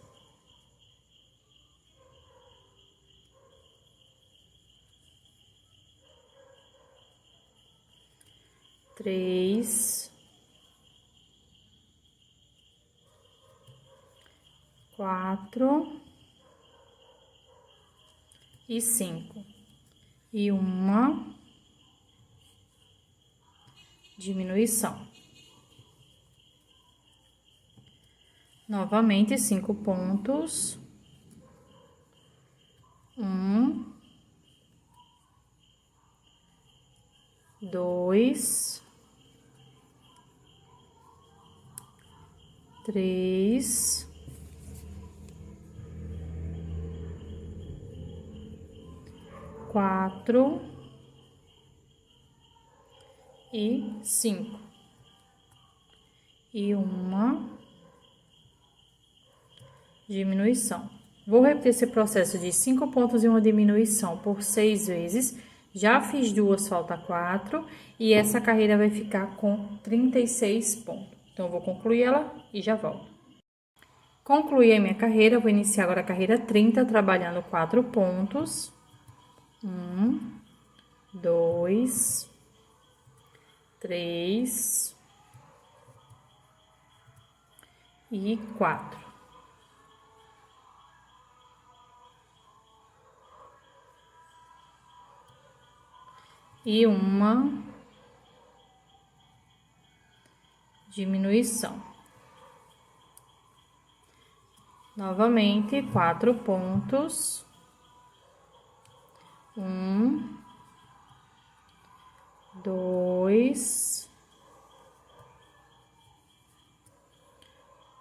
3, 4 e 5. E uma diminuição. Novamente, 5 pontos. 1, 2, 3, 4 e 5. E uma diminuição. Vou repetir esse processo de 5 pontos e uma diminuição por 6 vezes. Já fiz duas, falta 4. E essa carreira vai ficar com 36 pontos. Então, eu vou concluir ela e já volto. Concluí a minha carreira, vou iniciar agora a carreira 30, trabalhando 4 pontos. 1, 2, 3 e 4. E uma diminuição. Novamente, 4 pontos. 1, 2,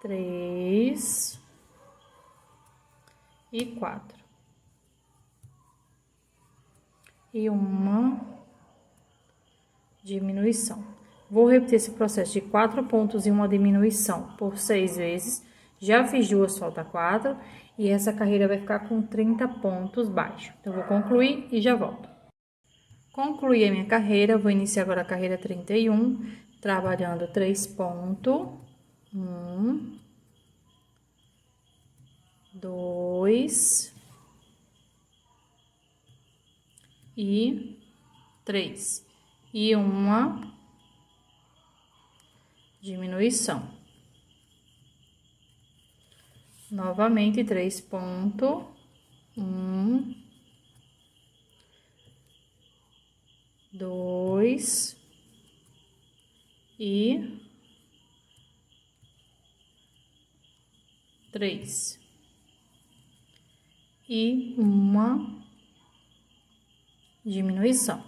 3 e 4. E uma diminuição. Vou repetir esse processo de 4 pontos e uma diminuição por 6 vezes. Já fiz duas, falta 4. E essa carreira vai ficar com 30 pontos baixos. Então, eu vou concluir e já volto. Concluí a minha carreira, vou iniciar agora a carreira 31, trabalhando 3 pontos. 1, 2 e 3. E uma diminuição. Novamente, 3 pontos. 1, 2 e 3. E uma diminuição.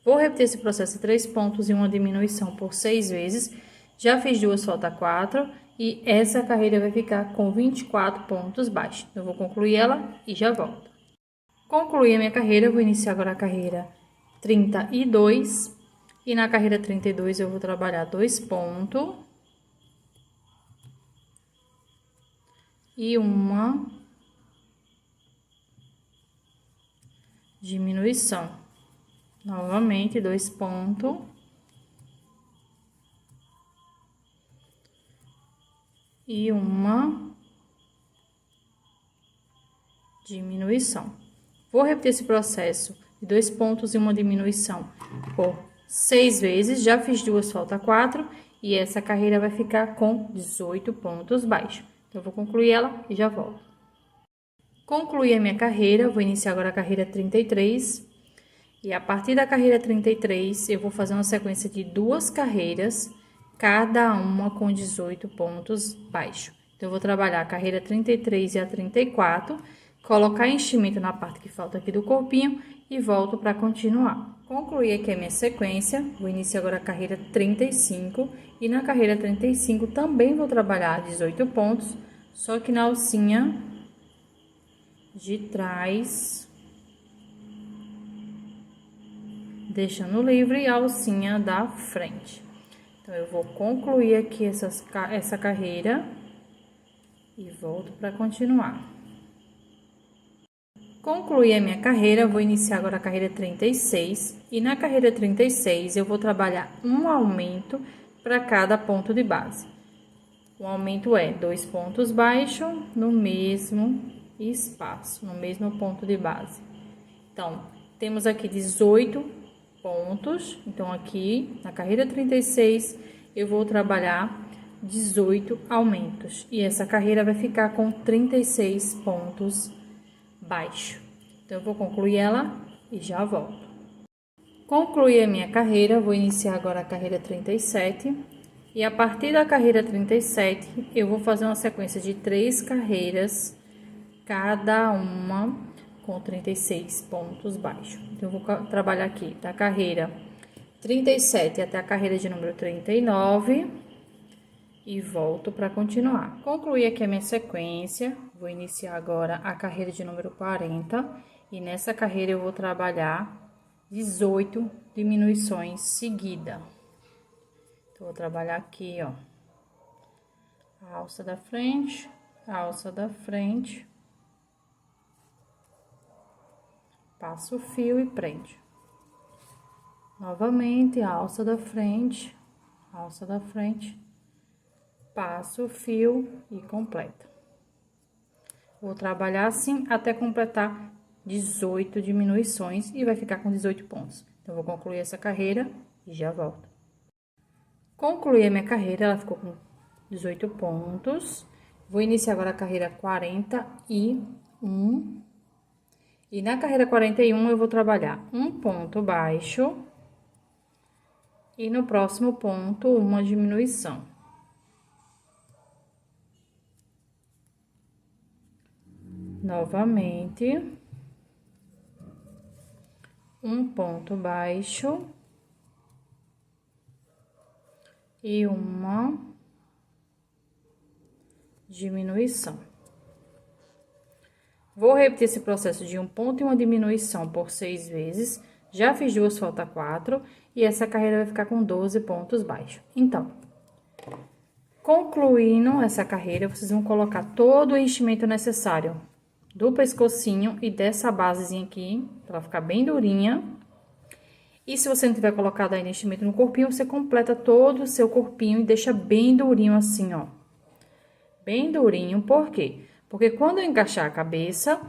Vou repetir esse processo de 3 pontos e uma diminuição por 6 vezes. Já fiz duas, falta 4. E essa carreira vai ficar com 24 pontos baixos. Eu vou concluir ela e já volto. Concluí a minha carreira, vou iniciar agora a carreira 32. E na carreira 32 eu vou trabalhar 2 pontos. E uma diminuição. Novamente, 2 pontos. E uma diminuição. Vou repetir esse processo de 2 pontos e uma diminuição por 6 vezes. Já fiz duas, falta 4. E essa carreira vai ficar com 18 pontos baixos. Então, eu vou concluir ela e já volto. Concluí a minha carreira, vou iniciar agora a carreira 33. E a partir da carreira 33, eu vou fazer uma sequência de 2 carreiras, cada uma com 18 pontos baixos. Então, eu vou trabalhar a carreira 33 e a 34 colocar enchimento na parte que falta aqui do corpinho e volto para continuar. Concluí aqui a minha sequência, vou iniciar agora a carreira 35 e na carreira 35 também vou trabalhar 18 pontos, só que na alcinha de trás, deixando livre a alcinha da frente. Então, eu vou concluir aqui essa carreira e volto para continuar. Concluí a minha carreira, vou iniciar agora a carreira 36 e na carreira 36 eu vou trabalhar um aumento para cada ponto de base. O aumento é 2 pontos baixos no mesmo espaço, no mesmo ponto de base. Então, temos aqui 18 pontos, então aqui na carreira 36 eu vou trabalhar 18 aumentos e essa carreira vai ficar com 36 pontos baixo. Então, eu vou concluir ela e já volto. Concluí a minha carreira, vou iniciar agora a carreira 37. E a partir da carreira 37, eu vou fazer uma sequência de 3 carreiras, cada uma com 36 pontos baixos. Então, eu vou trabalhar aqui da carreira 37 até a carreira de número 39. E volto para continuar. Concluí aqui a minha sequência, vou iniciar agora a carreira de número 40 e nessa carreira eu vou trabalhar 18 diminuições seguidas. Então, vou trabalhar aqui, ó, a alça da frente, passo o fio e prende. Novamente, a alça da frente, passo o fio e completa. Vou trabalhar assim até completar 18 diminuições e vai ficar com 18 pontos. Então, vou concluir essa carreira e já volto. Concluí a minha carreira, ela ficou com 18 pontos. Vou iniciar agora a carreira 41. E na carreira 41 eu vou trabalhar um ponto baixo e no próximo ponto uma diminuição. Novamente, um ponto baixo e uma diminuição. Vou repetir esse processo de um ponto e uma diminuição por 6 vezes. Já fiz 2, falta 4, e essa carreira vai ficar com 12 pontos baixos. Então, concluindo essa carreira, vocês vão colocar todo o enchimento necessário do pescocinho e dessa basezinha aqui, pra ela ficar bem durinha. E se você não tiver colocado ainda enchimento no corpinho, você completa todo o seu corpinho e deixa bem durinho assim, ó. Bem durinho, por quê? Porque quando eu encaixar a cabeça,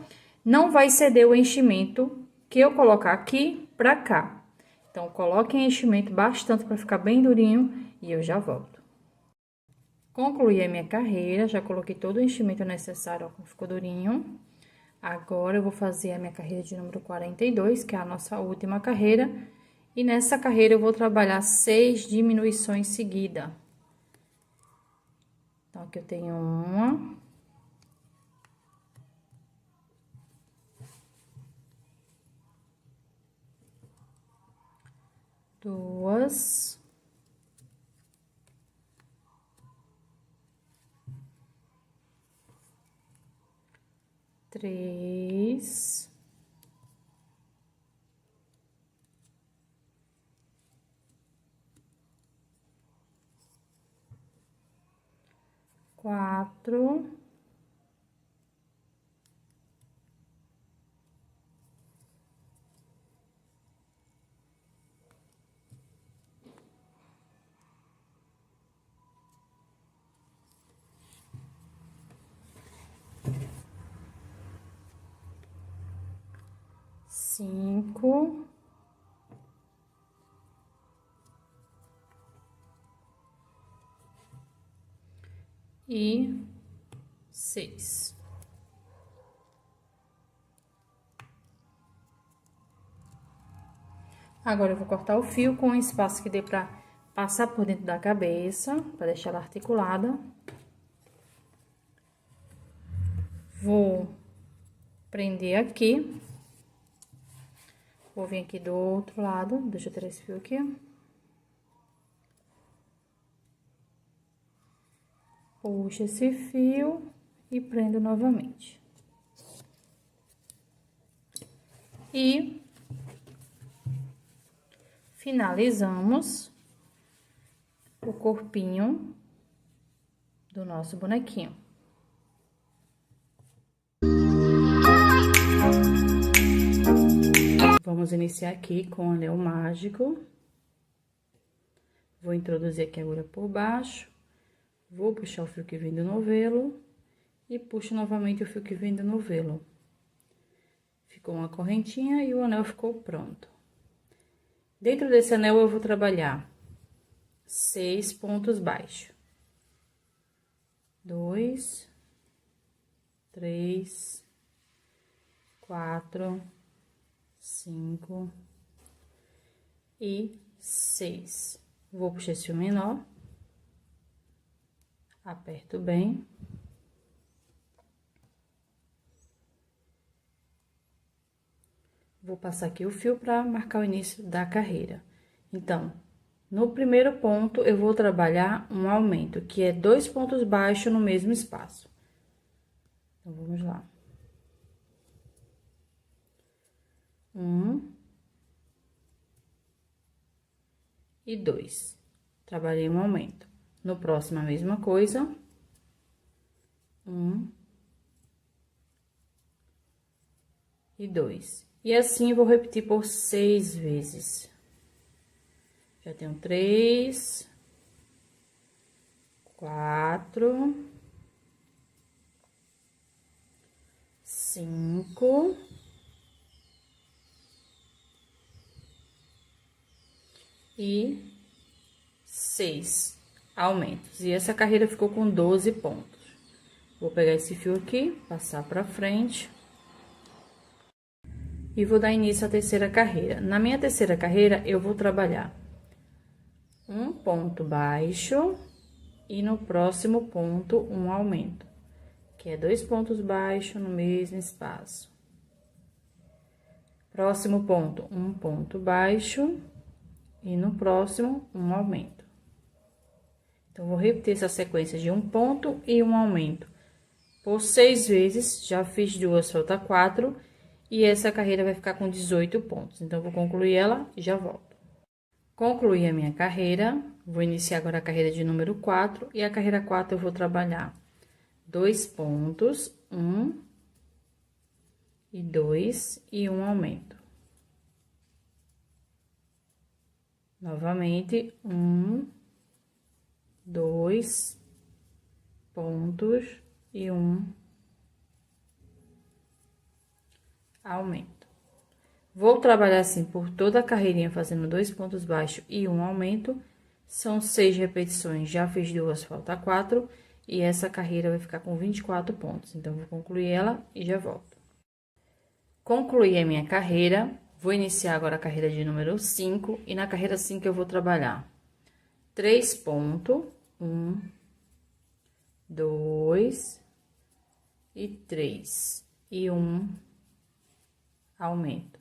não vai ceder o enchimento que eu colocar aqui pra cá. Então, coloquem enchimento bastante pra ficar bem durinho e eu já volto. Concluí a minha carreira, já coloquei todo o enchimento necessário, ó, como ficou durinho. Agora, eu vou fazer a minha carreira de número 42, que é a nossa última carreira. E nessa carreira, eu vou trabalhar 6 diminuições seguidas. Então, aqui eu tenho uma. Duas. Três. Quatro. Cinco. E 6. Agora, eu vou cortar o fio com o espaço que dê pra passar por dentro da cabeça, pra deixar ela articulada. Vou prender aqui. Vou vir aqui do outro lado, deixa eu tirar esse fio aqui, ó. Puxo esse fio e prendo novamente. E finalizamos o corpinho do nosso bonequinho. Vamos iniciar aqui com o anel mágico. Vou introduzir aqui a agulha por baixo. Vou puxar o fio que vem do novelo e puxo novamente o fio que vem do novelo. Ficou uma correntinha e o anel ficou pronto. Dentro desse anel eu vou trabalhar 6 pontos baixos. 2, 3, 4, 5 e 6. Vou puxar esse fio menor. Aperto bem. Vou passar aqui o fio para marcar o início da carreira. Então, no primeiro ponto, eu vou trabalhar um aumento, que é 2 pontos baixos no mesmo espaço. Então, vamos lá. 1 e 2. Trabalhei um aumento. No próximo, a mesma coisa. 1 e 2. E assim, vou repetir por 6 vezes. Já tenho 3, 4, 5 e 6 aumentos. E essa carreira ficou com 12 pontos. Vou pegar esse fio aqui, passar pra frente. E vou dar início à terceira carreira. Na minha terceira carreira, eu vou trabalhar um ponto baixo e no próximo ponto um aumento, que é 2 pontos baixos no mesmo espaço. Próximo ponto, um ponto baixo e no próximo um aumento. Então, vou repetir essa sequência de um ponto e um aumento por 6 vezes. Já fiz 2, falta 4. E essa carreira vai ficar com 18 pontos. Então, vou concluir ela e já volto. Concluí a minha carreira. Vou iniciar agora a carreira de número 4. E a carreira 4 eu vou trabalhar 2 pontos, 1 e 2 e um aumento. Novamente, 1, 2 pontos e um aumento. Vou trabalhar assim por toda a carreirinha, fazendo 2 pontos baixos e um aumento. São 6 repetições, já fiz 2, falta 4. E essa carreira vai ficar com 24 pontos. Então, vou concluir ela e já volto. Concluí a minha carreira, vou iniciar agora a carreira de número 5. E na carreira 5 eu vou trabalhar 3 pontos, 1, 2 e 3 e um aumento.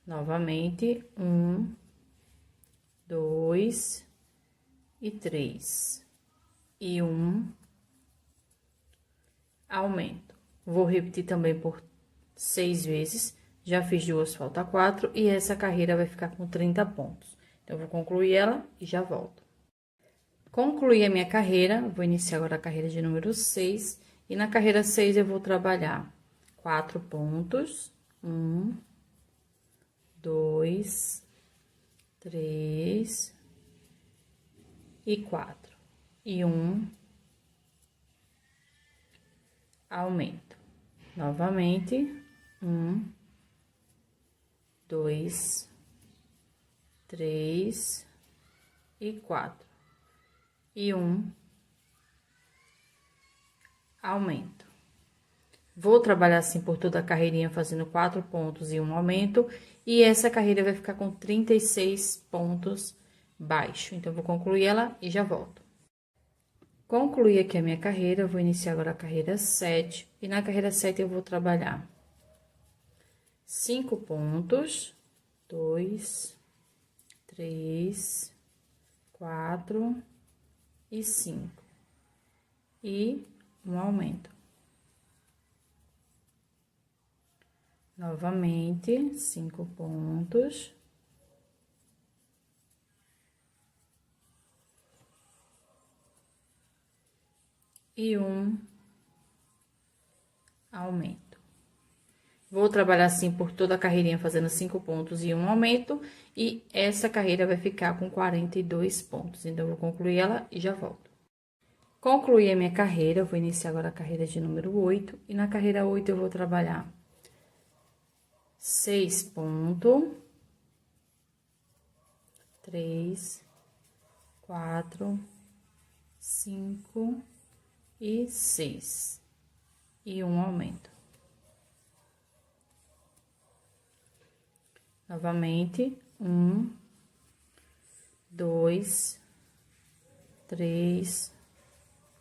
Novamente, 1, 2 e 3 e um aumento. Vou repetir também por 6 vezes. Já fiz 2, falta 4 e essa carreira vai ficar com 30 pontos. Então, vou concluir ela e já volto. Concluí a minha carreira, vou iniciar agora a carreira de número 6. E na carreira 6 eu vou trabalhar 4 pontos, 1, 2, 3 e 4. E um aumento. Novamente, 1, 2, 3 e 4. E um aumento. Vou trabalhar assim por toda a carreirinha, fazendo 4 pontos e um aumento. E essa carreira vai ficar com 36 pontos baixo. Então, vou concluir ela e já volto. Concluí aqui a minha carreira, eu vou iniciar agora a carreira 7. E na carreira 7 eu vou trabalhar 5 pontos, 2, 3, 4 e 5. E um aumento. Novamente, 5 pontos. E um aumento. Vou trabalhar assim por toda a carreirinha, fazendo 5 pontos e um aumento. E essa carreira vai ficar com 42 pontos. Então, eu vou concluir ela e já volto. Concluí a minha carreira, eu vou iniciar agora a carreira de número 8. E na carreira 8 eu vou trabalhar 6 pontos, 3, 4, 5 e 6, e um aumento. Novamente, 1, 2, 3,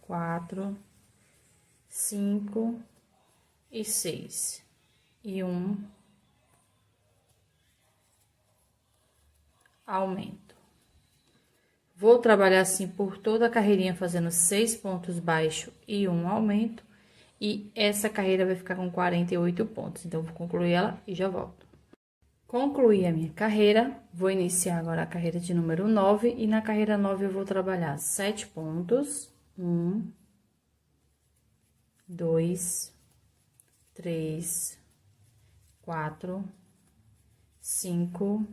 4, 5 e 6, e um aumento. Vou trabalhar assim por toda a carreirinha, fazendo 6 pontos baixos e um aumento. E essa carreira vai ficar com 48 pontos. Então, vou concluir ela e já volto. Concluí a minha carreira, vou iniciar agora a carreira de número 9. E na carreira 9 eu vou trabalhar 7 pontos. 1, 2, 3, 4, 5,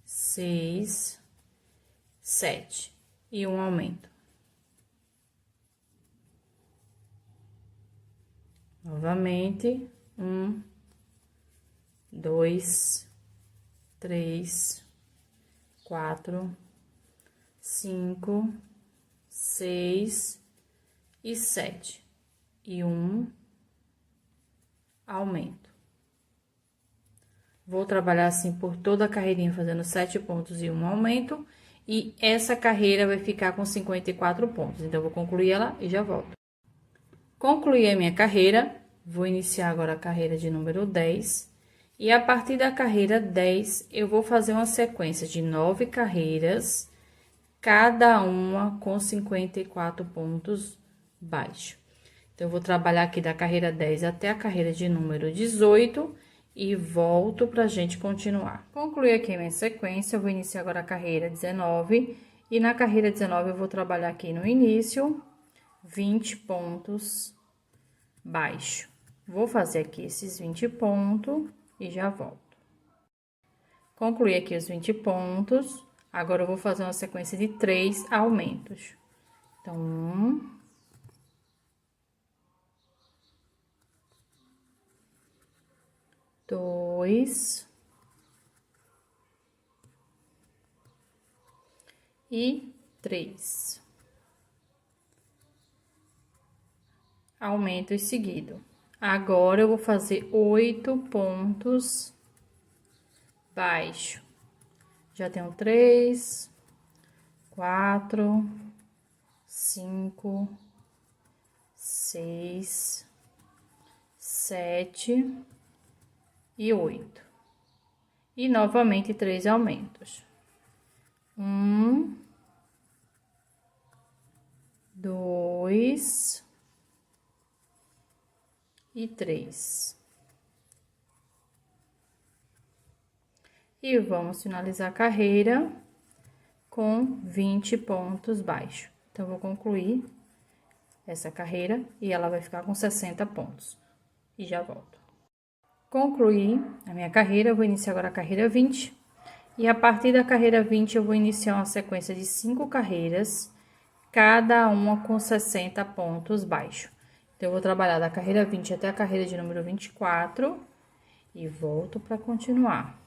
6, 7 e um aumento. Novamente, 1, 2, 3, 4, 5, 6 e 7 e um aumento. Vou trabalhar assim por toda a carreirinha, fazendo 7 pontos e um aumento. E essa carreira vai ficar com 54 pontos. Então, eu vou concluir ela e já volto. Concluí a minha carreira, vou iniciar agora a carreira de número 10. E a partir da carreira 10, eu vou fazer uma sequência de 9 carreiras, cada uma com 54 pontos baixos. Então, eu vou trabalhar aqui da carreira 10 até a carreira de número 18 e volto pra gente continuar. Concluí aqui a minha sequência, eu vou iniciar agora a carreira 19, e na carreira 19 eu vou trabalhar aqui no início 20 pontos baixo. Vou fazer aqui esses 20 pontos e já volto. Concluí aqui os 20 pontos, agora eu vou fazer uma sequência de 3 aumentos. Então, 1, 2 e 3 aumentos seguidos. Agora, eu vou fazer 8 pontos baixo. Já tenho 3, 4, 5, 6, 7 e 8. E novamente 3 aumentos. 1, 2 e 3. E vamos finalizar a carreira com 20 pontos baixos. Então, eu vou concluir essa carreira e ela vai ficar com 60 pontos. E já volto. Concluí a minha carreira, eu vou iniciar agora a carreira 20. E a partir da carreira 20, eu vou iniciar uma sequência de 5 carreiras, cada uma com 60 pontos baixos. Então, eu vou trabalhar da carreira 20 até a carreira de número 24 e volto para continuar.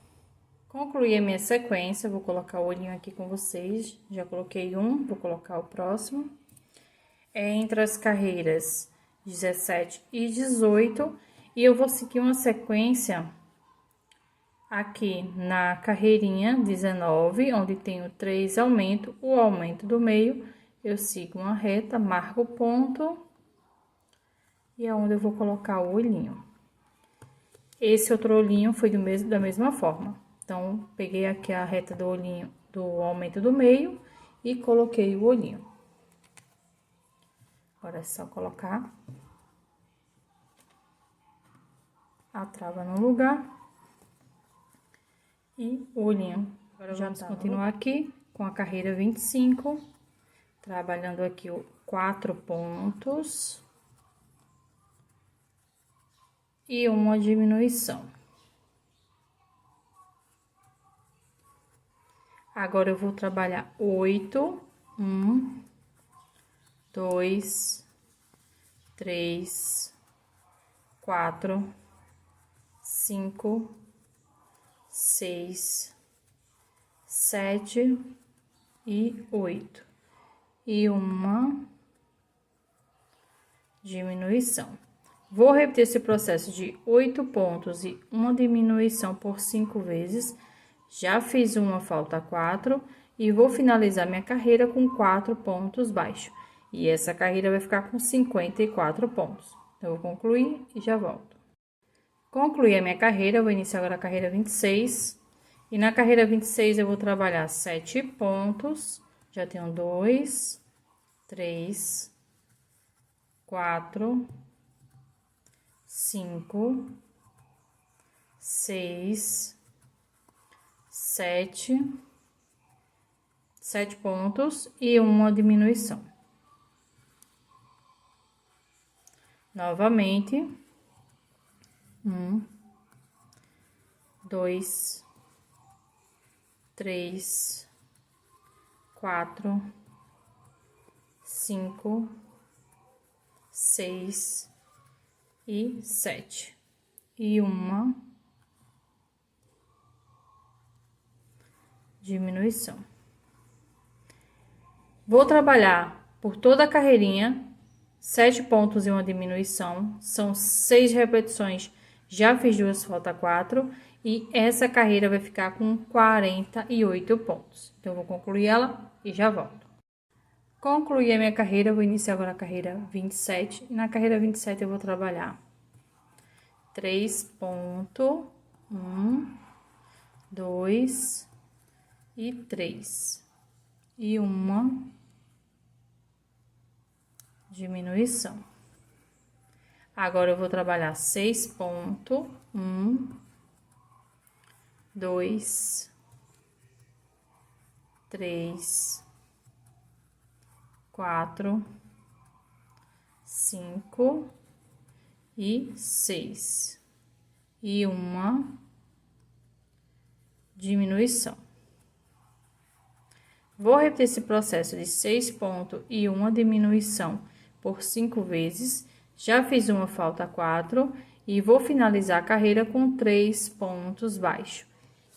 Concluí a minha sequência, vou colocar o olhinho aqui com vocês. Já coloquei um, vou colocar o próximo. Entre as carreiras 17 e 18, e eu vou seguir uma sequência aqui na carreirinha 19, onde tenho 3 aumentos, o aumento do meio eu sigo uma reta, marco o ponto e é onde eu vou colocar o olhinho. Esse outro olhinho foi da mesma forma. Então, peguei aqui a reta do olhinho, do aumento do meio e coloquei o olhinho. Agora é só colocar a trava no lugar e o olhinho. Agora vamos continuar aqui com a carreira 25, trabalhando aqui 4 pontos e uma diminuição. Agora eu vou trabalhar 8, 1, 2, 3, 4, 5, 6, 7 e 8. E uma diminuição. Vou repetir esse processo de 8 pontos e uma diminuição por 5 vezes. Já fiz uma, falta 4 e vou finalizar minha carreira com 4 pontos baixos. E essa carreira vai ficar com 54 pontos. Então, eu vou concluir e já volto. Concluí a minha carreira, vou iniciar agora a carreira 26. E na carreira 26 eu vou trabalhar 7 pontos. Já tenho 2, 3, 4, 5, 6, 7 pontos e uma diminuição. Novamente, 1, 2, 3, 4, 5, 6 e 7. E uma diminuição. Vou trabalhar por toda a carreirinha, 7 pontos e uma diminuição, são 6 repetições, já fiz 2, falta 4, e essa carreira vai ficar com 48 pontos. Então, eu vou concluir ela e já volto. Concluí a minha carreira, vou iniciar agora a carreira 27, e na carreira 27 eu vou trabalhar 3 pontos, 1, 2 e 3, e uma diminuição. Agora eu vou trabalhar 6 pontos, 1, 2, 3, 4, 5 e 6, e uma diminuição. Vou repetir esse processo de 6 pontos e uma diminuição por 5 vezes. Já fiz uma, falta 4 e vou finalizar a carreira com 3 pontos baixos.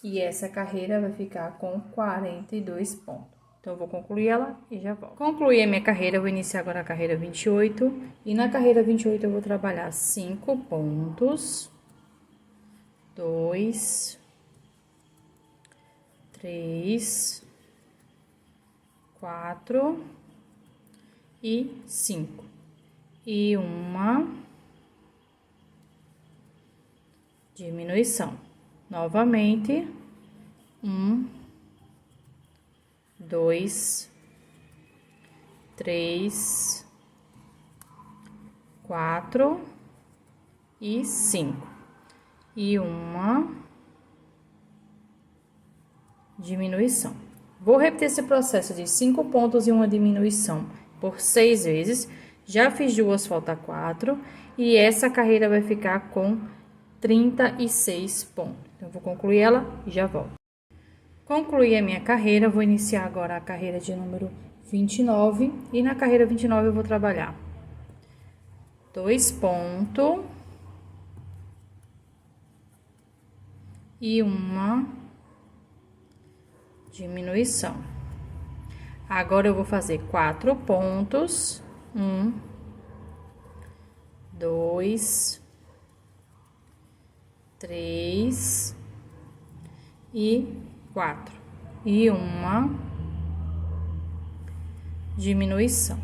E essa carreira vai ficar com 42 pontos. Então, eu vou concluir ela e já volto. Concluí a minha carreira, vou iniciar agora a carreira 28. E na carreira 28 eu vou trabalhar 5 pontos, 2, 3, 4 e 5. E uma diminuição. Novamente, 1, 2, 3, 4 e 5. E uma diminuição. Vou repetir esse processo de 5 pontos e uma diminuição por 6 vezes. Já fiz 2, falta 4. E essa carreira vai ficar com 36 pontos. Então, eu vou concluir ela e já volto. Concluí a minha carreira, vou iniciar agora a carreira de número 29. E na carreira 29 eu vou trabalhar 2 pontos e uma diminuição. Agora eu vou fazer 4 pontos, 1, 2, 3 e 4, e uma diminuição.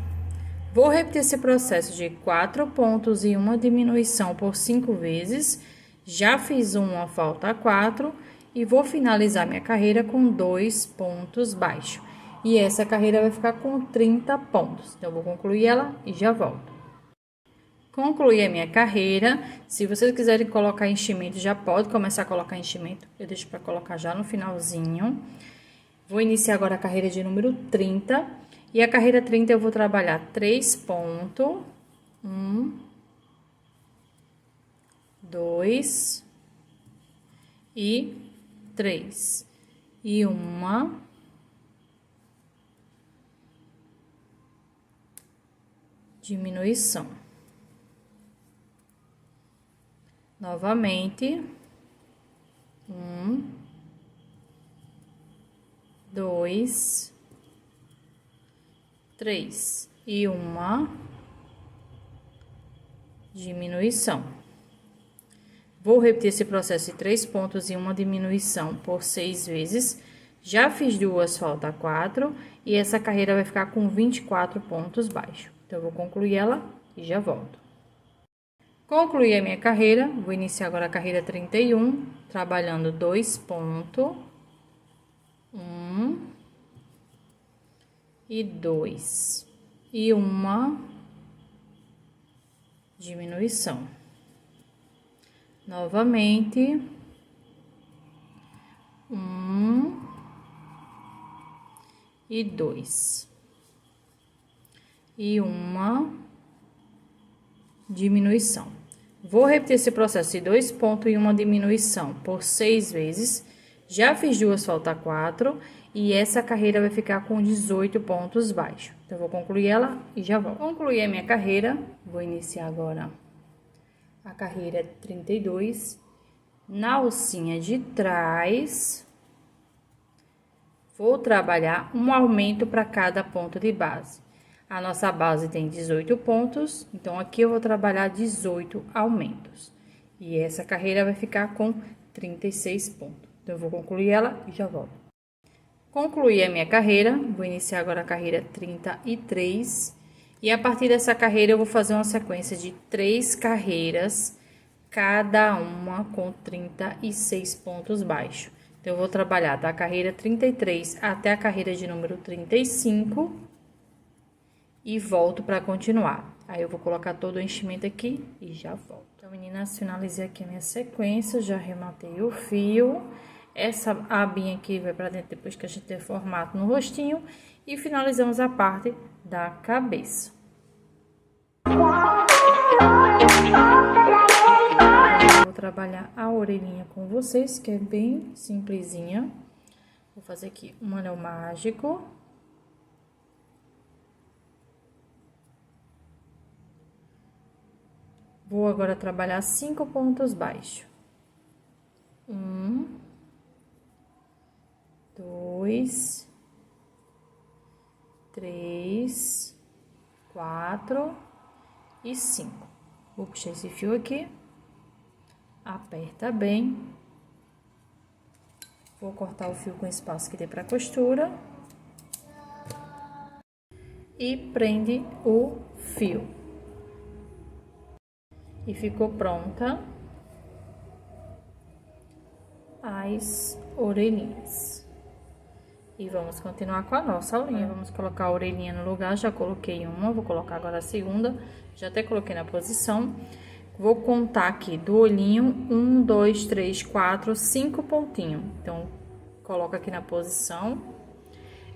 Vou repetir esse processo de 4 pontos e uma diminuição por 5 vezes. Já fiz uma, falta 4 e vou finalizar minha carreira com 2 pontos baixos. E essa carreira vai ficar com 30 pontos. Então, eu vou concluir ela e já volto. Concluí a minha carreira. Se vocês quiserem colocar enchimento, já pode começar a colocar enchimento. Eu deixo para colocar já no finalzinho. Vou iniciar agora a carreira de número 30. E a carreira 30 eu vou trabalhar 3 pontos. 1, 2 e 3. E uma diminuição. Novamente, 1, 2, 3 e uma diminuição. Vou repetir esse processo de 3 pontos e uma diminuição por 6 vezes. Já fiz 2, falta 4 e essa carreira vai ficar com 24 pontos baixos. Então, eu vou concluir ela e já volto. Concluí a minha carreira, vou iniciar agora a carreira 31, trabalhando 2 pontos, 1 e 2, e uma diminuição. Novamente, 1 e 2, e uma diminuição. Vou repetir esse processo de 2 pontos e uma diminuição por 6 vezes. Já fiz 2, falta 4. E essa carreira vai ficar com 18 pontos baixos. Então, eu vou concluir ela e já volto. Concluí a minha carreira. Vou iniciar agora a carreira 32. Na alcinha de trás, vou trabalhar um aumento para cada ponto de base. A nossa base tem 18 pontos, então aqui eu vou trabalhar 18 aumentos. E essa carreira vai ficar com 36 pontos. Então, eu vou concluir ela e já volto. Concluí a minha carreira, vou iniciar agora a carreira 33. E a partir dessa carreira eu vou fazer uma sequência de 3 carreiras, cada uma com 36 pontos baixos. Então, eu vou trabalhar da carreira 33 até a carreira de número 35. E volto para continuar. Aí, eu vou colocar todo o enchimento aqui e já volto. Então, meninas, finalizei aqui a minha sequência, já rematei o fio. Essa abinha aqui vai para dentro depois que a gente der formato no rostinho. E finalizamos a parte da cabeça. Vou trabalhar a orelhinha com vocês, que é bem simplesinha. Vou fazer aqui um anel mágico. Vou agora trabalhar 5 pontos baixos. 1, 2, 3, 4 e 5. Vou puxar esse fio aqui. Aperta bem. Vou cortar o fio com espaço que dê para costura. E prende o fio. E ficou pronta as orelhinhas. E vamos continuar com a nossa aulinha. Vamos colocar a orelhinha no lugar. Já coloquei uma, vou colocar agora a segunda. Já até coloquei na posição. Vou contar aqui do olhinho: 1, 2, 3, 4, 5 pontinhos. Então, coloca aqui na posição.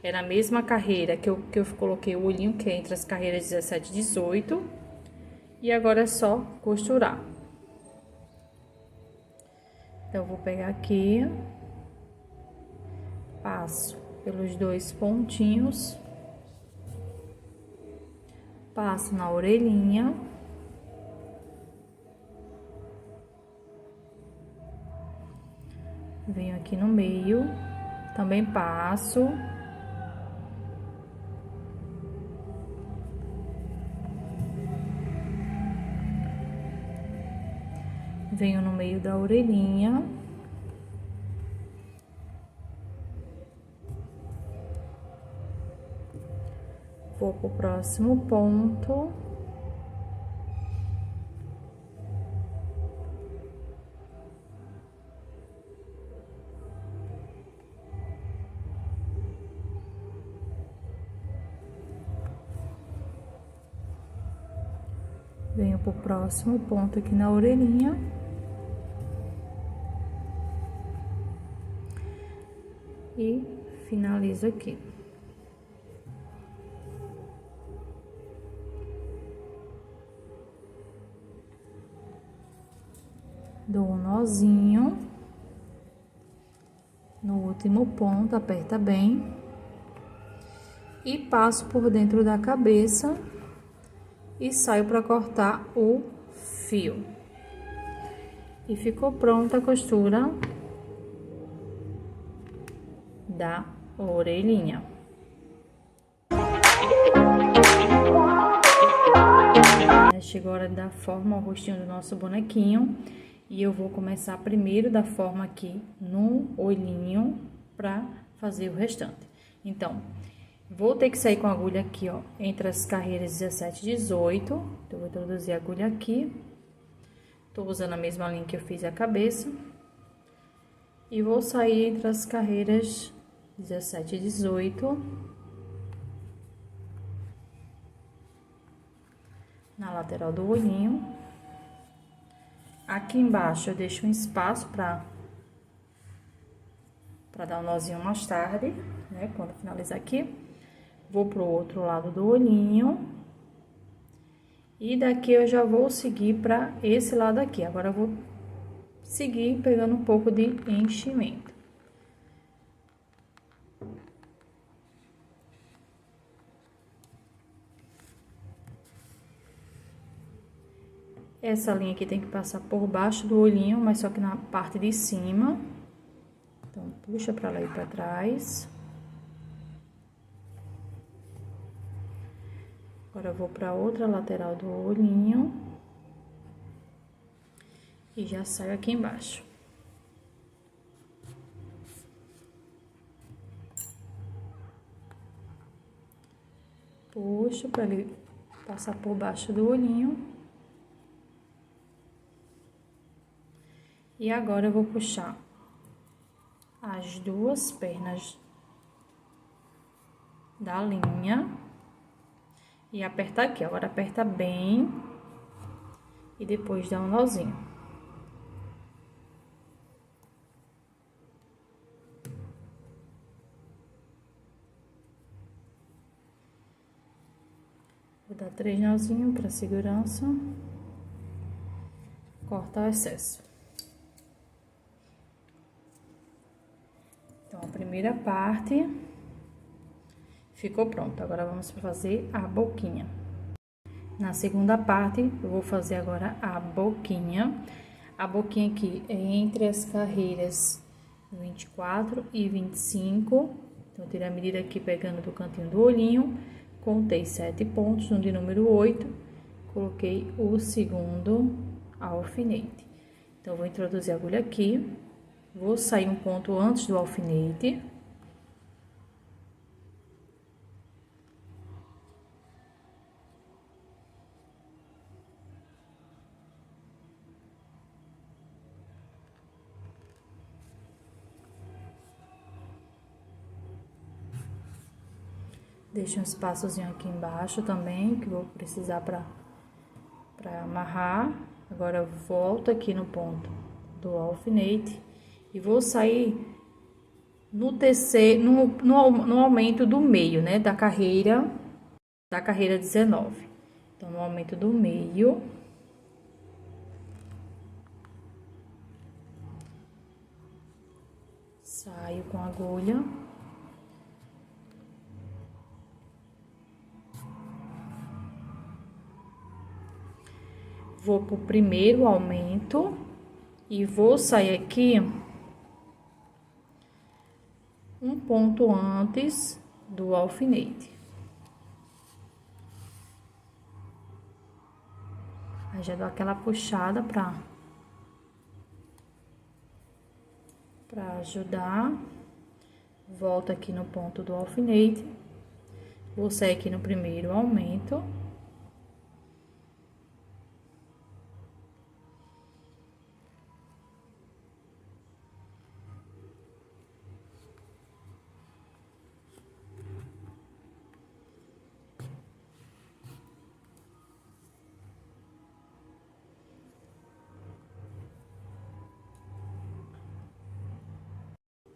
É na mesma carreira que eu coloquei o olhinho, que é entre as carreiras 17 e 18. E agora é só costurar. Então, eu vou pegar aqui, passo pelos 2 pontinhos, passo na orelhinha, venho aqui no meio, também passo. Venho no meio da orelhinha. Vou pro próximo ponto. Venho pro próximo ponto aqui na orelhinha. E finalizo aqui. Dou um nozinho no último ponto, aperta bem e passo por dentro da cabeça e saio para cortar o fio. E ficou pronta a costura da orelhinha. Chegou a hora de dar forma ao rostinho do nosso bonequinho. E eu vou começar primeiro da forma aqui no olhinho para fazer o restante. Então, vou ter que sair com a agulha aqui, ó, entre as carreiras 17 e 18. Então, vou introduzir a agulha aqui. Tô usando a mesma linha que eu fiz a cabeça. E vou sair entre as carreiras 17 e 18. Na lateral do olhinho. Aqui embaixo eu deixo um espaço para dar um nozinho mais tarde, né? Quando finalizar aqui. Vou pro outro lado do olhinho. E daqui eu já vou seguir para esse lado aqui. Agora eu vou seguir pegando um pouco de enchimento. Essa linha aqui tem que passar por baixo do olhinho, mas só que na parte de cima. Então, puxa pra lá e pra trás. Agora, eu vou pra outra lateral do olhinho. E já saio aqui embaixo. Puxo pra ele passar por baixo do olhinho. E agora, eu vou puxar as duas pernas da linha e apertar aqui. Agora, aperta bem e depois dá um nozinho. Vou dar 3 nozinhos para segurança. Cortar o excesso. Então, a primeira parte ficou pronta. Agora, vamos fazer a boquinha. Na segunda parte, eu vou fazer agora a boquinha. A boquinha aqui é entre as carreiras 24 e 25. Então, eu tirei a medida aqui pegando do cantinho do olhinho. Contei 7 pontos, no de número 8. Coloquei o segundo alfinete. Então, eu vou introduzir a agulha aqui. Vou sair um ponto antes do alfinete. Deixo um espaçozinho aqui embaixo também, que vou precisar para amarrar. Agora, eu volto aqui no ponto do alfinete. E vou sair no terceiro, no aumento do meio, né? Da carreira 19. Então, no aumento do meio. Saio com a agulha. Vou pro primeiro aumento e vou sair aqui um ponto antes do alfinete. Aí, já dou aquela puxada pra ajudar. Volto aqui no ponto do alfinete. Vou sair aqui no primeiro aumento.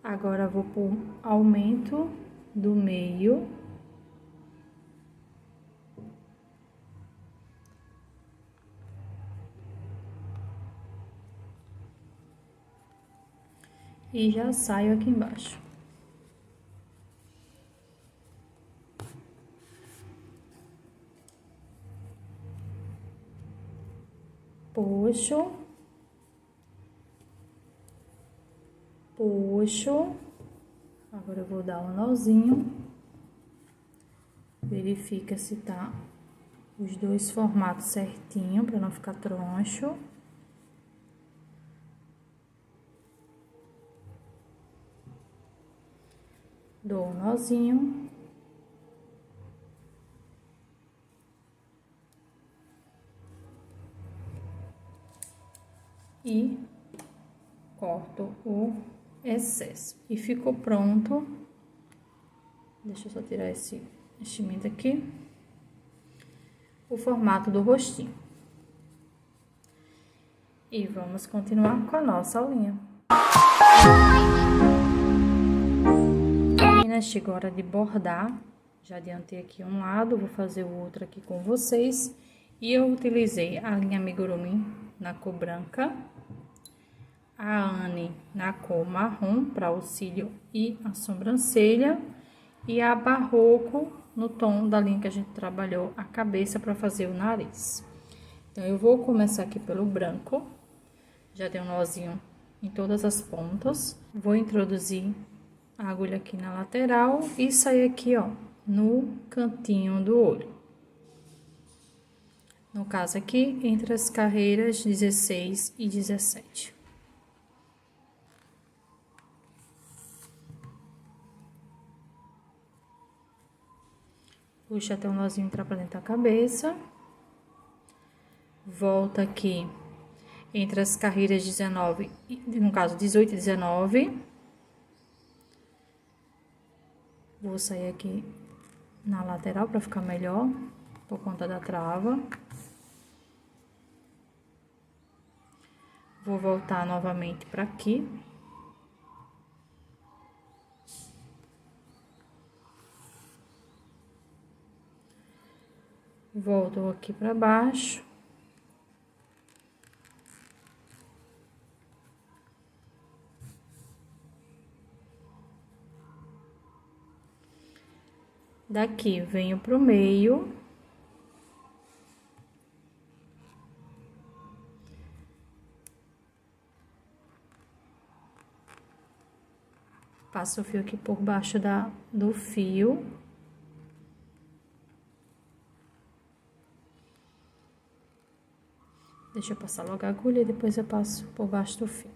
Agora, vou por aumento do meio. E já saio aqui embaixo. Puxo. Puxo. Agora, eu vou dar um nozinho. Verifica se tá os dois formatos certinho, para não ficar troncho. Dou um nozinho. E corto o excesso. E ficou pronto. Deixa eu só tirar esse enchimento aqui. O formato do rostinho. E vamos continuar com a nossa aulinha. Meninas, chegou a hora de bordar. Já adiantei aqui um lado, vou fazer o outro aqui com vocês. E eu utilizei a linha Amigurumi na cor branca, a Anne na cor marrom para o cílio e a sobrancelha, e a Barroco no tom da linha que a gente trabalhou a cabeça para fazer o nariz. Então, eu vou começar aqui pelo branco. Já dei um nozinho em todas as pontas. Vou introduzir a agulha aqui na lateral e sair aqui, ó, no cantinho do olho. No caso aqui, entre as carreiras 16 e 17. Puxa até um nozinho entrar pra dentro da cabeça. Volta aqui entre as carreiras 19, no caso 18 e 19. Vou sair aqui na lateral pra ficar melhor, por conta da trava. Vou voltar novamente pra aqui. Volto aqui pra baixo. Daqui, venho pro meio. Passo o fio aqui por baixo do fio. Deixa eu passar logo a agulha e depois eu passo por baixo do fio.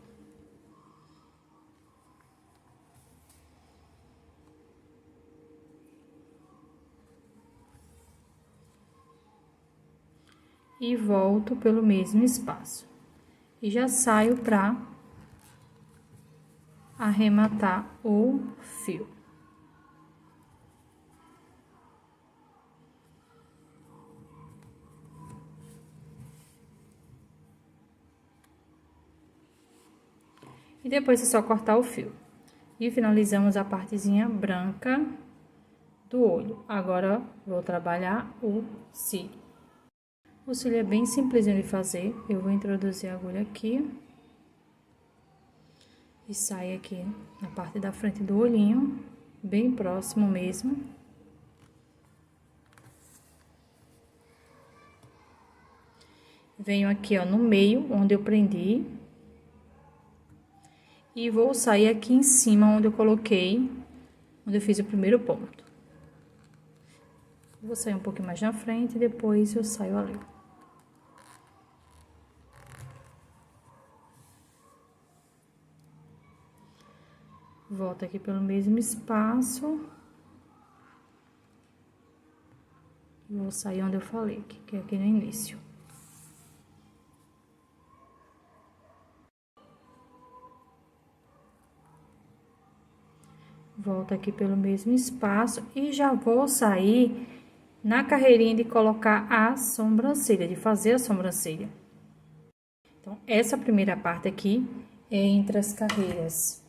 E volto pelo mesmo espaço. E já saio pra arrematar o fio. E depois é só cortar o fio. E finalizamos a partezinha branca do olho. Agora, vou trabalhar o cílio. O cílio é bem simplesinho de fazer. Eu vou introduzir a agulha aqui. E sai aqui na parte da frente do olhinho, bem próximo mesmo. Venho aqui, ó, no meio, onde eu prendi. E vou sair aqui em cima, onde eu coloquei, onde eu fiz o primeiro ponto. Vou sair um pouquinho mais na frente e depois eu saio ali. Volto aqui pelo mesmo espaço. vou sair onde eu falei, que é aqui no início. Volto aqui pelo mesmo espaço e já vou sair na carreirinha de colocar a sobrancelha, de fazer a sobrancelha. Então, essa primeira parte aqui é entre as carreiras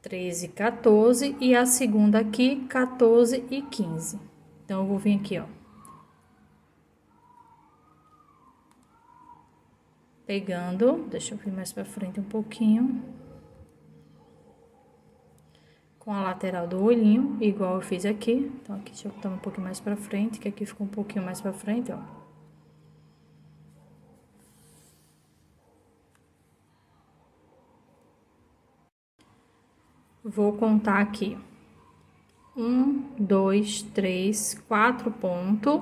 13 e 14 e a segunda aqui, 14 e 15. Então, eu vou vir aqui, ó. Pegando, deixa eu vir mais pra frente um pouquinho. Com a lateral do olhinho, igual eu fiz aqui. Então, aqui deixa eu botar um pouquinho mais pra frente, que aqui ficou um pouquinho mais pra frente, ó. Vou contar aqui. 1, 2, 3, 4 pontos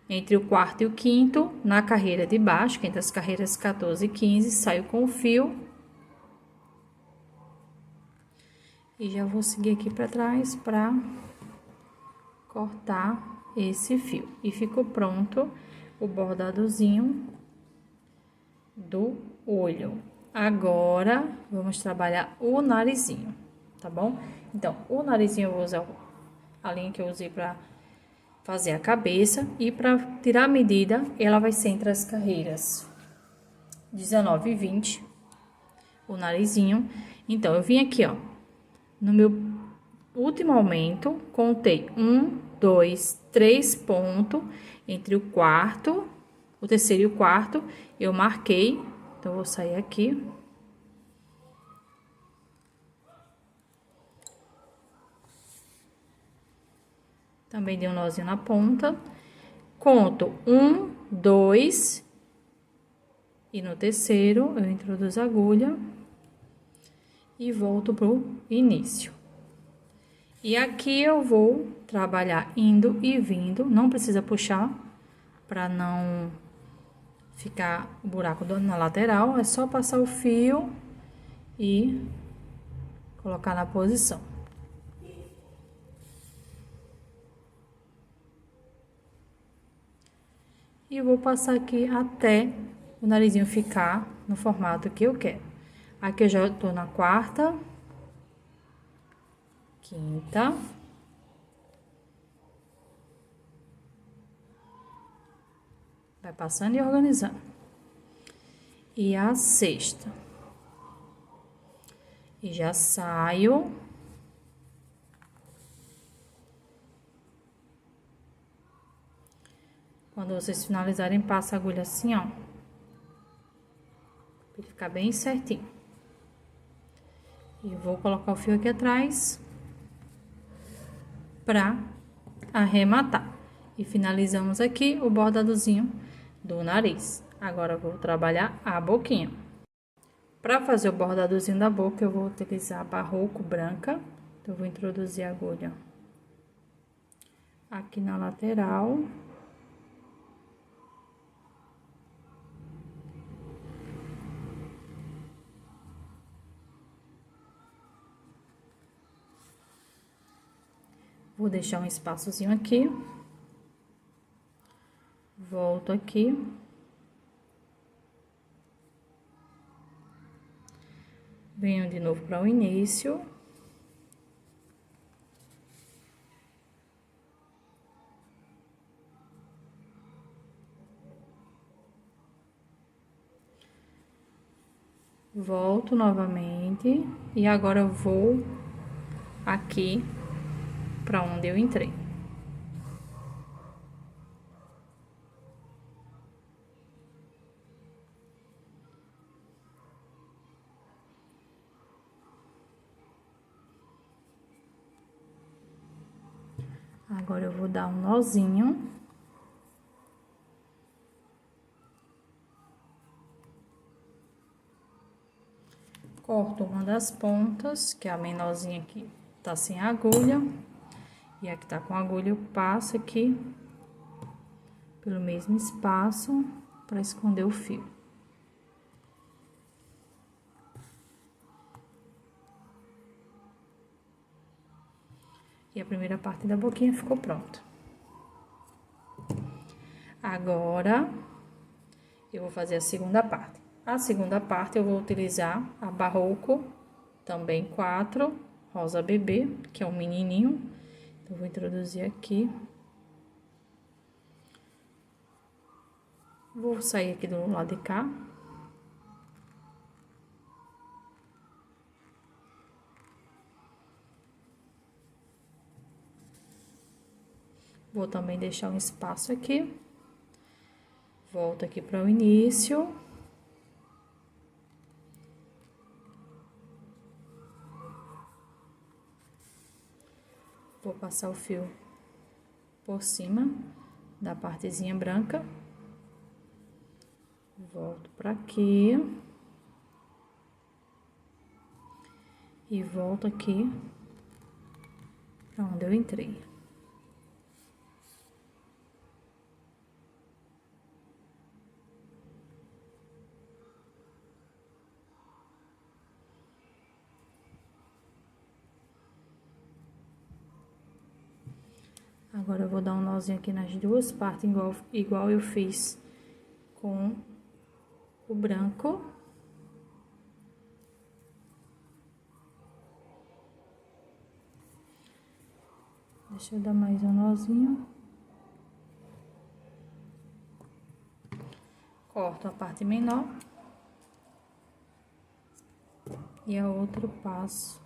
entre o quarto e o quinto, na carreira de baixo, que entre as carreiras 14 e 15, saio com o fio. E já vou seguir aqui pra trás pra cortar esse fio. E ficou pronto o bordadozinho do olho. Agora, vamos trabalhar o narizinho, tá bom? Então, o narizinho eu vou usar a linha que eu usei pra fazer a cabeça. E pra tirar a medida, ela vai ser entre as carreiras 19 e 20, o narizinho. Então, eu vim aqui, ó, no meu último aumento, contei 1, 2, 3 pontos entre o quarto, o terceiro e o quarto, eu marquei. Então, eu vou sair aqui. Também dei um nozinho na ponta. Conto 1, 2, e no terceiro eu introduzo a agulha e volto pro início. E aqui eu vou trabalhar indo e vindo, não precisa puxar para não ficar o buraco na lateral, é só passar o fio e colocar na posição. E vou passar aqui até o narizinho ficar no formato que eu quero. Aqui eu já tô na quarta, quinta, vai passando e organizando. E a sexta. E já saio. Quando vocês finalizarem, passa a agulha assim, ó. Pra ficar bem certinho. E vou colocar o fio aqui atrás pra arrematar. E finalizamos aqui o bordadozinho do nariz. Agora, eu vou trabalhar a boquinha. Para fazer o bordadozinho da boca, eu vou utilizar a barroco branca. Então, eu vou introduzir a agulha aqui na lateral. Vou deixar um espaçozinho aqui. Volto aqui. Venho de novo para o início. Volto novamente. E agora eu vou aqui para onde eu entrei. Agora eu vou dar um nozinho. Corto uma das pontas, que é a menorzinha aqui, tá sem agulha. E a que tá com agulha, eu passo aqui pelo mesmo espaço para esconder o fio. E a primeira parte da boquinha ficou pronta. Agora, eu vou fazer a segunda parte. A segunda parte eu vou utilizar a Barroco, também 4, rosa bebê, que é um menininho. Então, vou introduzir aqui. Vou sair aqui do lado de cá. Vou também deixar um espaço aqui. Volto aqui para o início. Vou passar o fio por cima da partezinha branca. Volto para aqui. E volto aqui para onde eu entrei. Agora, eu vou dar um nozinho aqui nas duas partes, igual eu fiz com o branco. Deixa eu dar mais um nozinho. Corto a parte menor. E a outra passo.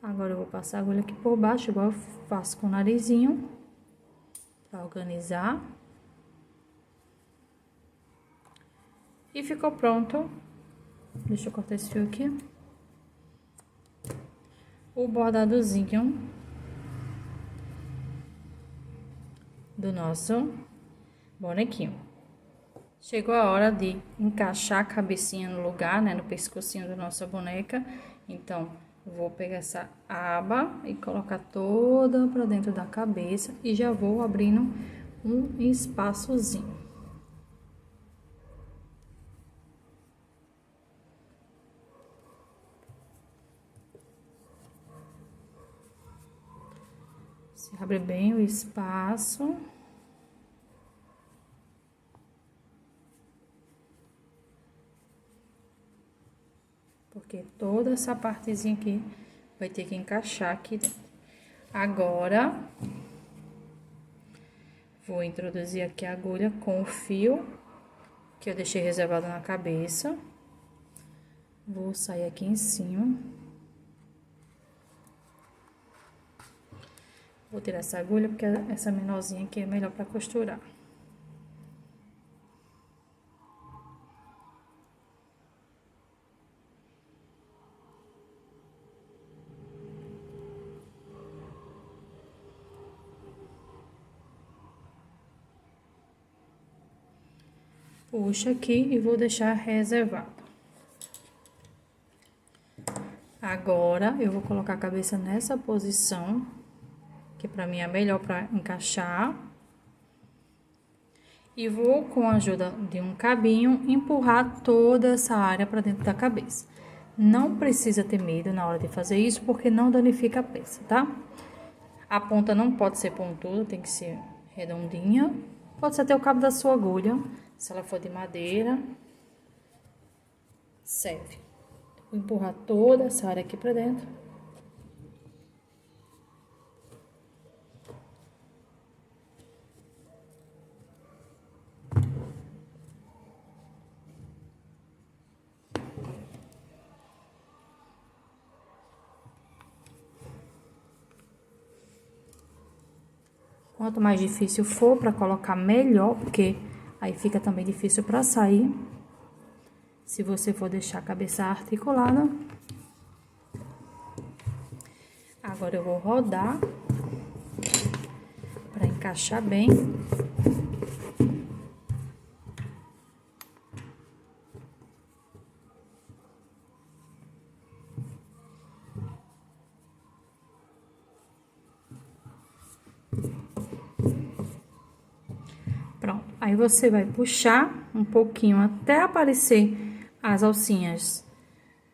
Agora, eu vou passar a agulha aqui por baixo, igual eu faço com o narizinho, pra organizar. E ficou pronto. Deixa eu cortar esse fio aqui. O bordadozinho do nosso bonequinho. Chegou a hora de encaixar a cabecinha no lugar, né, no pescocinho da nossa boneca. Então, vou pegar essa aba e colocar toda pra dentro da cabeça e já vou abrindo um espaçozinho. Se abre bem o espaço. Porque toda essa partezinha aqui vai ter que encaixar aqui dentro. Agora, vou introduzir aqui a agulha com o fio que eu deixei reservado na cabeça. Vou sair aqui em cima. Vou tirar essa agulha porque essa menorzinha aqui é melhor para costurar. Puxo aqui e vou deixar reservado. Agora, eu vou colocar a cabeça nessa posição, que pra mim é melhor pra encaixar. E vou, com a ajuda de um cabinho, empurrar toda essa área pra dentro da cabeça. Não precisa ter medo na hora de fazer isso, porque não danifica a peça, tá? A ponta não pode ser pontuda, tem que ser redondinha. Pode ser até o cabo da sua agulha. Se ela for de madeira, serve. Vou empurrar toda essa área aqui pra dentro. Quanto mais difícil for pra colocar, melhor, porque aí fica também difícil pra sair. Se você for deixar a cabeça articulada. Agora, eu vou rodar pra encaixar bem. Pronto, Aí você vai puxar um pouquinho até aparecer as alcinhas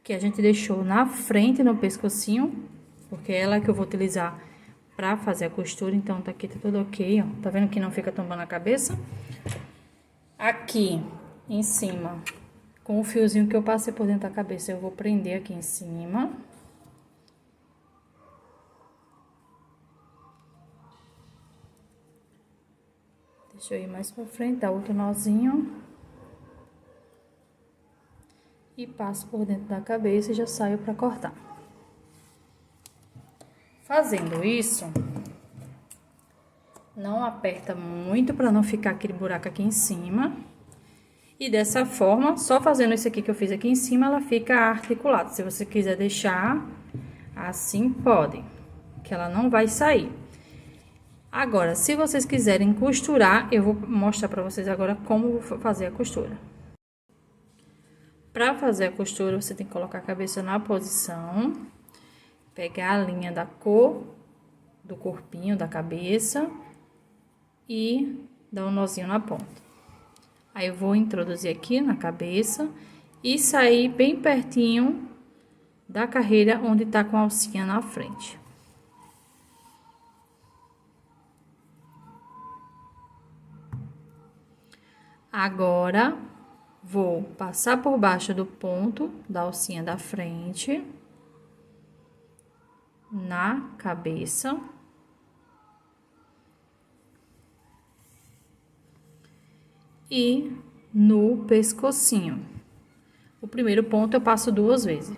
que a gente deixou na frente no pescocinho, porque é ela que eu vou utilizar pra fazer a costura. Então tá aqui, tá tudo ok, ó. Tá vendo que não fica tombando a cabeça? Aqui em cima, com o fiozinho que eu passei por dentro da cabeça, eu vou prender aqui em cima. Deixa eu ir mais pra frente, dá outro nozinho. E passo por dentro da cabeça e já saio pra cortar. Fazendo isso, não aperta muito pra não ficar aquele buraco aqui em cima. E dessa forma, só fazendo isso aqui que eu fiz aqui em cima, ela fica articulada. Se você quiser deixar assim, pode, que ela não vai sair. Agora, se vocês quiserem costurar, eu vou mostrar pra vocês agora como fazer a costura. Pra fazer a costura, você tem que colocar a cabeça na posição, pegar a linha da cor do corpinho da cabeça e dar um nozinho na ponta. Aí, eu vou introduzir aqui na cabeça e sair bem pertinho da carreira onde tá com a alcinha na frente. Agora, vou passar por baixo do ponto da alcinha da frente, na cabeça. E no pescocinho. O primeiro ponto eu passo 2 vezes.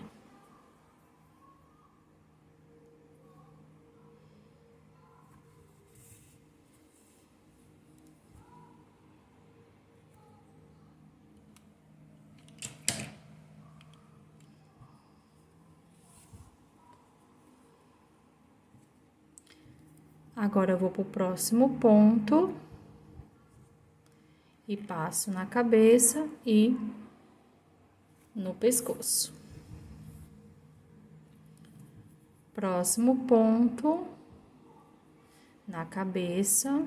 Agora, eu vou pro próximo ponto. E passo na cabeça e no pescoço. Próximo ponto, na cabeça.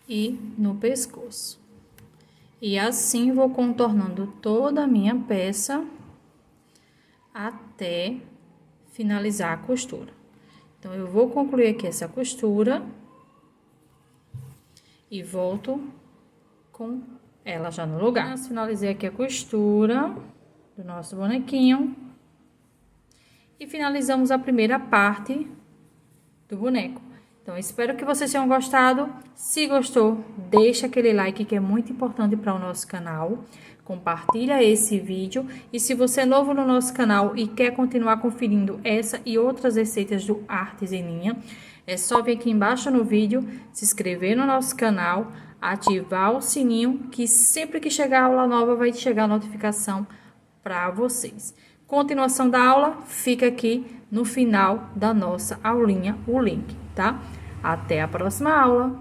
E no pescoço. E assim, vou contornando toda a minha peça até finalizar a costura. Então, eu vou concluir aqui essa costura e volto com ela já no lugar. Finalizei aqui a costura do nosso bonequinho e finalizamos a primeira parte do boneco. Então, espero que vocês tenham gostado. Se gostou, deixa aquele like que é muito importante para o nosso canal. Compartilha esse vídeo. E se você é novo no nosso canal e quer continuar conferindo essa e outras receitas do Artes em Linha, é só vir aqui embaixo no vídeo, se inscrever no nosso canal, ativar o sininho, que sempre que chegar aula nova vai chegar a notificação para vocês. Continuação da aula fica aqui no final da nossa aulinha, o link, tá? Até a próxima aula!